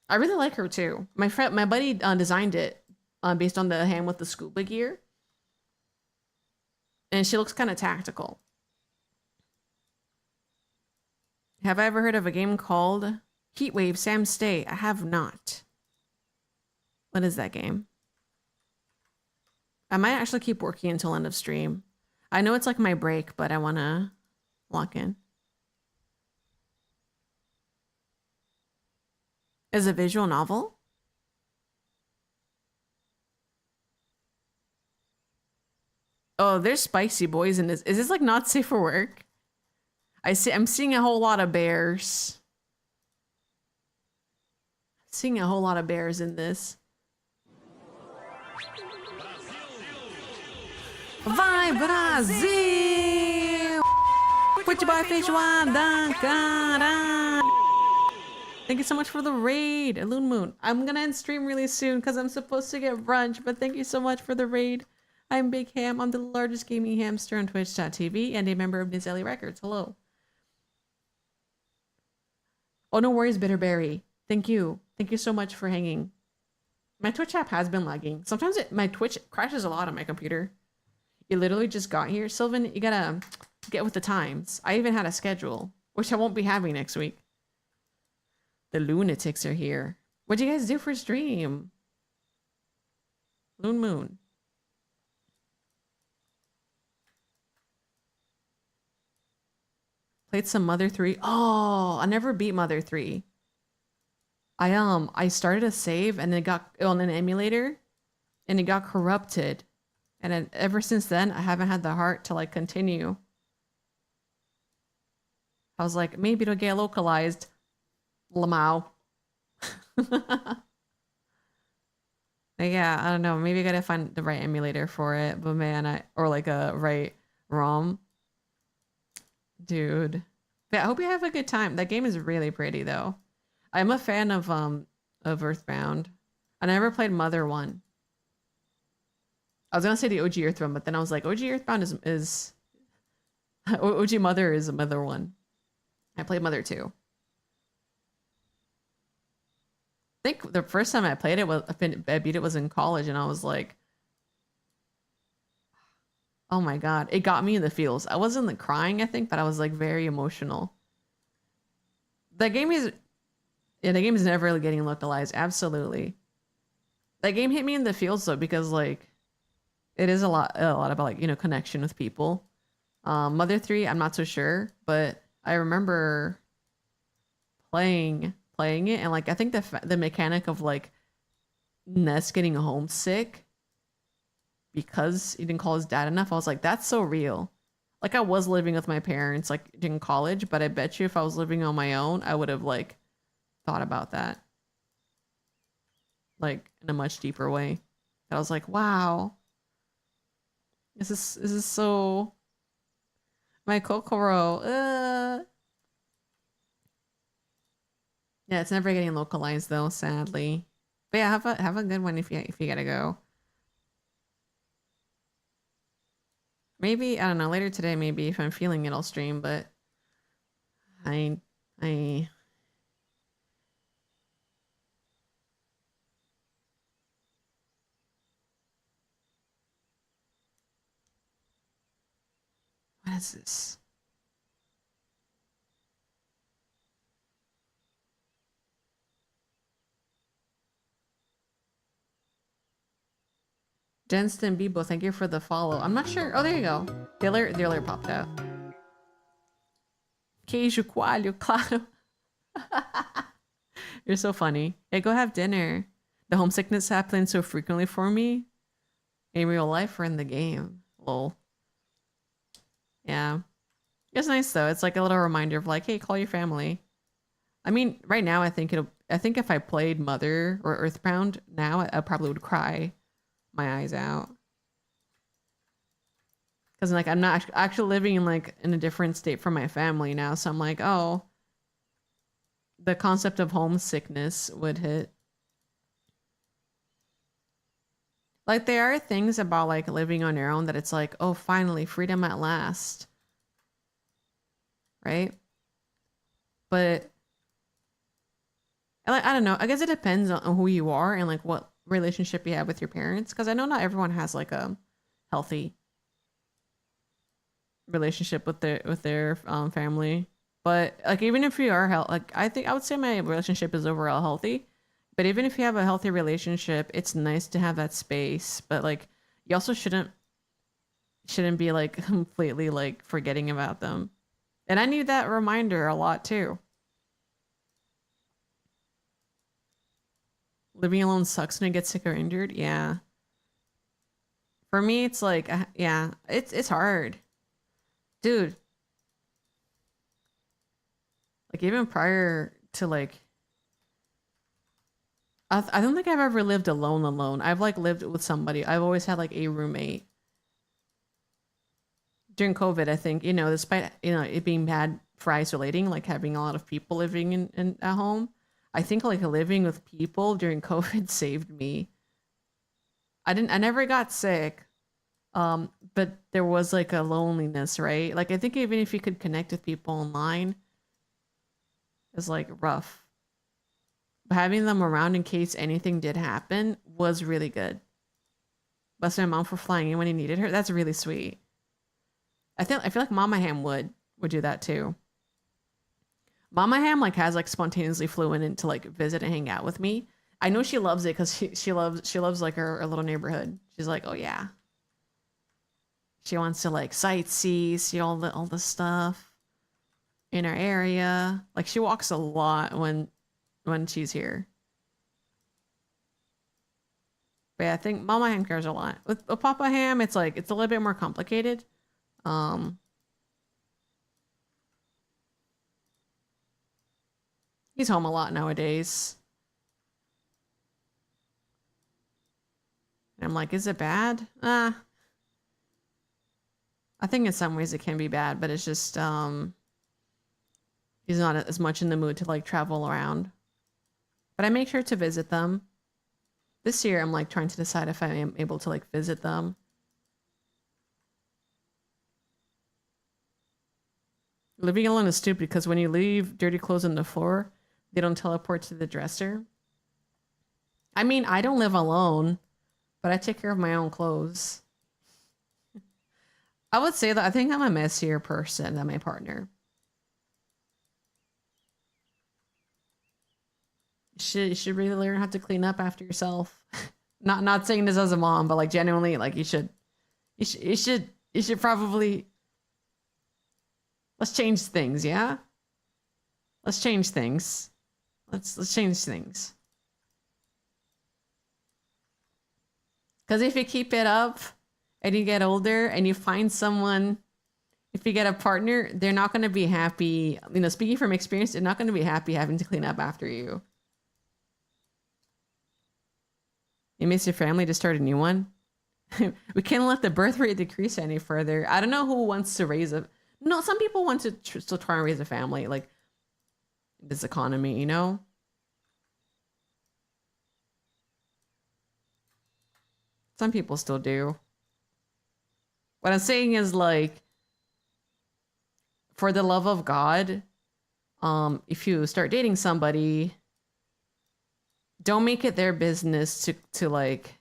I really like her too. My buddy designed it based on the ham with the scuba gear, and she looks kind of tactical. Have I ever heard of a game called Heatwave Sam Stay? I have not. What is that game? I might actually keep working until end of stream. I know it's like my break, but I want to lock in. Is a visual novel? Oh, there's spicy boys in this. Is this like not safe for work? I'm seeing a whole lot of bears. Seeing a whole lot of bears in this. Vai Brasil! Futebol feijoada, cara! Thank you so much for the raid, Loon Moon. I'm gonna end stream really soon because I'm supposed to get brunch, but thank you so much for the raid. I'm Big Ham. I'm the largest gaming hamster on Twitch.tv and a member of Nizelli Records. Hello. Oh, no worries, Bitterberry. Thank you. Thank you so much for hanging. My Twitch app has been lagging. Sometimes my Twitch crashes a lot on my computer. You literally just got here. Sylvan, you gotta get with the times. I even had a schedule, which I won't be having next week. The lunatics are here. What'd you guys do for stream? Loon Moon. Played some Mother 3. Oh, I never beat Mother 3. I started a save and it got on an emulator and it got corrupted. And ever since then, I haven't had the heart to like continue. I was like, maybe it'll get localized. Lamau. Yeah, I don't know. Maybe I gotta find the right emulator for it. But man, or like a right ROM. Dude. But I hope you have a good time. That game is really pretty though. I'm a fan of Earthbound. I never played Mother 1. I was gonna say the OG Earthbound, but then I was like, OG Earthbound is OG Mother is a Mother 1. I played Mother 2. I think the first time I played it I beat it was in college, and I was like, oh my god, it got me in the feels. I wasn't like crying, I think, but I was like very emotional. That game is, yeah, the game is never really getting localized. Absolutely, that game hit me in the feels though because like, it is a lot about like connection with people. Mother 3, I'm not so sure, but I remember playing it and like I think the mechanic of like Ness getting homesick because he didn't call his dad enough, I was like, that's so real. Like I was living with my parents like in college, but I bet you if I was living on my own, I would have like thought about that like in a much deeper way. I was like, wow, this is so my Kokoro. Yeah, it's never getting localized though, sadly. But yeah, have a good one if you gotta go. Maybe I don't know, later today maybe if I'm feeling it I'll stream, but I what is this? Jenston Bebo, thank you for the follow. I'm not sure. Oh, there you go. The alert popped out. Queijo coalho, claro. You're so funny. Hey, go have dinner. The homesickness happens so frequently for me. In real life or in the game. Lol. Yeah. It's nice though. It's like a little reminder of like, hey, call your family. I mean, right now I think if I played Mother or Earthbound now, I probably would cry my eyes out. Cause like I'm not actually living in like in a different state from my family now, so I'm like, oh, the concept of homesickness would hit. Like there are things about like living on your own that it's like, oh, finally, freedom at last. Right? But like I don't know, I guess it depends on who you are and like what relationship you have with your parents. Because I know not everyone has like a healthy relationship with their family. But like even if you are like I think I would say my relationship is overall healthy. But even if you have a healthy relationship, it's nice to have that space. But like you also shouldn't be like completely like forgetting about them. And I need that reminder a lot too. Living alone sucks when you get sick or injured. Yeah. For me, it's like, yeah, it's hard. Dude. Like even prior to like, I don't think I've ever lived alone. I've like lived with somebody. I've always had like a roommate. During COVID, I think, despite, it being bad for isolating, like having a lot of people living in at home, I think like living with people during COVID saved me. I never got sick. But there was like a loneliness, right? Like I think even if you could connect with people online is like rough. But having them around in case anything did happen was really good. Bless my mom for flying in when he needed her. That's really sweet. I feel like Mama Ham would do that too. Mama Ham like has like spontaneously flew in to like visit and hang out with me. I know she loves it because she loves like her little neighborhood. She's like, oh yeah. She wants to like sightsee, see all the stuff in her area. Like she walks a lot when she's here. But yeah, I think Mama Ham cares a lot. With Papa Ham, it's like it's a little bit more complicated. He's home a lot nowadays. And I'm like, is it bad? I think in some ways it can be bad, but it's just he's not as much in the mood to like travel around. But I make sure to visit them. This year I'm like trying to decide if I am able to like visit them. Living alone is stupid because when you leave dirty clothes on the floor, they don't teleport to the dresser. I mean, I don't live alone, but I take care of my own clothes. I would say that I think I'm a messier person than my partner. You should really learn how to clean up after yourself. Not saying this as a mom, but like genuinely, like you should probably. Let's change things, yeah? Let's change things. Let's change things. Because if you keep it up and you get older and you find someone, if you get a partner, they're not going to be happy. Speaking from experience, they're not going to be happy having to clean up after you. You miss your family to start a new one? We can't let the birth rate decrease any further. I don't know who wants to raise a... No, some people want to still try and raise a family, like this economy, you know? Some people still do. What I'm saying is like, for the love of God, if you start dating somebody, don't make it their business to like,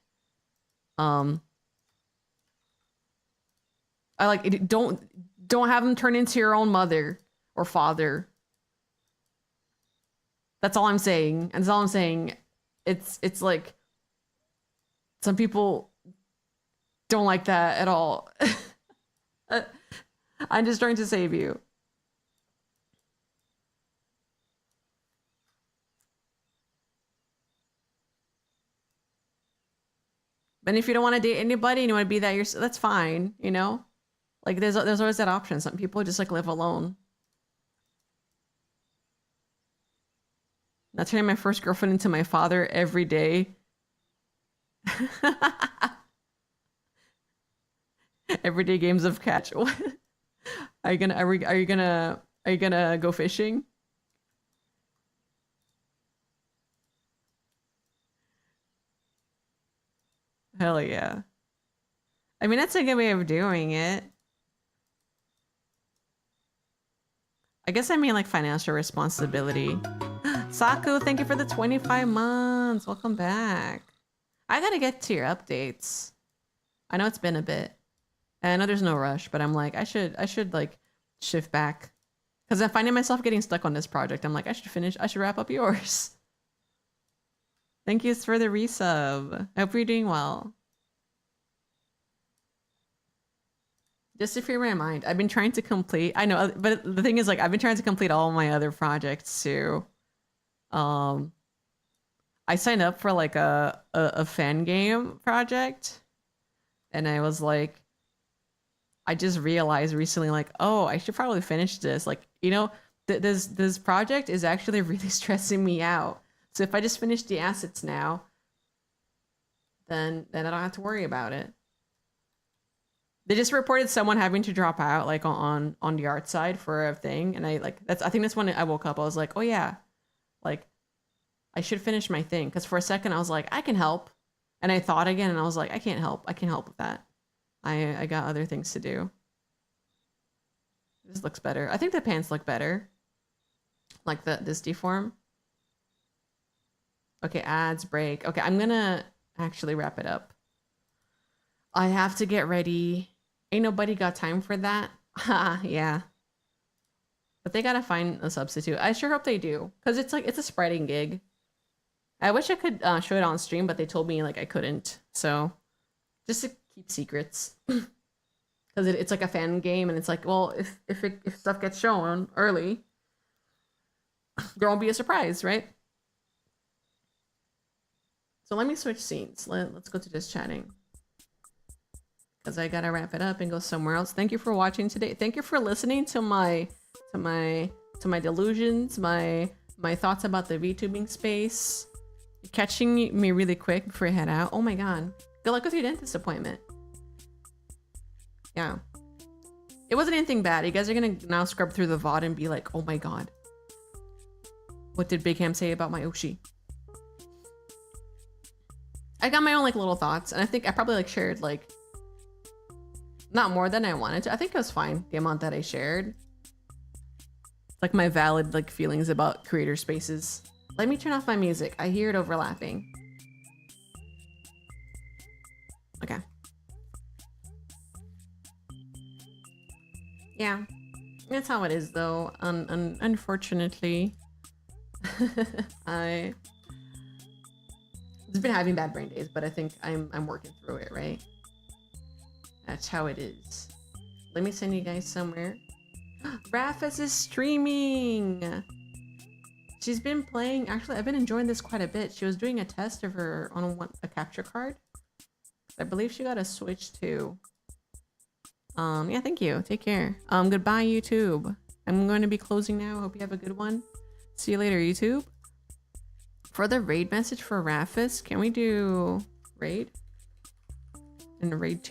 I like it, don't have them turn into your own mother or father. That's all I'm saying. And that's all I'm saying. It's like some people don't like that at all. I'm just trying to save you. And if you don't want to date anybody and you want to be that yourself, that's fine, you know? Like there's always that option. Some people just like live alone. Not turning my first girlfriend into my father every day. Everyday games of catch. What? Are you gonna go fishing? Hell yeah. I mean, that's a good way of doing it. I guess I mean like financial responsibility. Saku, thank you for the 25 months. Welcome back. I gotta get to your updates. I know it's been a bit. And I know there's no rush, but I'm like, I should like shift back. Because I'm finding myself getting stuck on this project. I'm like, I should wrap up yours. Thank you for the resub. I hope you're doing well. Just if you're in my mind, I've been trying to complete, I know, but the thing is like, I've been trying to complete all my other projects too. I signed up for like a fan game project. And I was like, I just realized recently, like, oh, I should probably finish this. Like, you know, this project is actually really stressing me out. So if I just finish the assets now, then I don't have to worry about it. They just reported someone having to drop out, like on the art side for a thing, and I think that's when I woke up. I was like, oh yeah, like I should finish my thing, because for a second I was like, I can help, and I thought again, and I was like, I can't help with that. I got other things to do. This looks better. I think the pants look better, like this deform. Okay, ads break. Okay, I'm gonna actually wrap it up. I have to get ready. Ain't nobody got time for that. Yeah. But they gotta find a substitute. I sure hope they do, because it's like, it's a spreading gig. I wish I could show it on stream, but they told me like I couldn't. So just to keep secrets, because it's like a fan game, and it's like, well, if stuff gets shown early, there won't be a surprise, right? So let me switch scenes. Let's go to just chatting, because I gotta wrap it up and go somewhere else. Thank you for watching today. Thank you for listening to my delusions, my thoughts about the VTubing space. You're catching me really quick before I head out. Oh my god. Good luck with your dentist appointment. Yeah. It wasn't anything bad. You guys are gonna now scrub through the VOD and be like, oh my god, what did Big Ham say about my Oshi? I got my own like little thoughts, and I think I probably like shared like not more than I wanted to. I think it was fine, the amount that I shared. Like my valid like feelings about creator spaces. Let me turn off my music. I hear it overlapping. Okay. Yeah, that's how it is though. Unfortunately, I've been having bad brain days, but I think I'm working through it, right? That's how it is. Let me send you guys somewhere. Rafis is streaming. She's been playing. Actually, I've been enjoying this quite a bit. She was doing a test of her on a capture card. I believe she got a Switch too. Yeah, thank you. Take care. Goodbye, YouTube. I'm going to be closing now. Hope you have a good one. See you later, YouTube. For the raid message for Rafis, can we do raid? In the raid 2?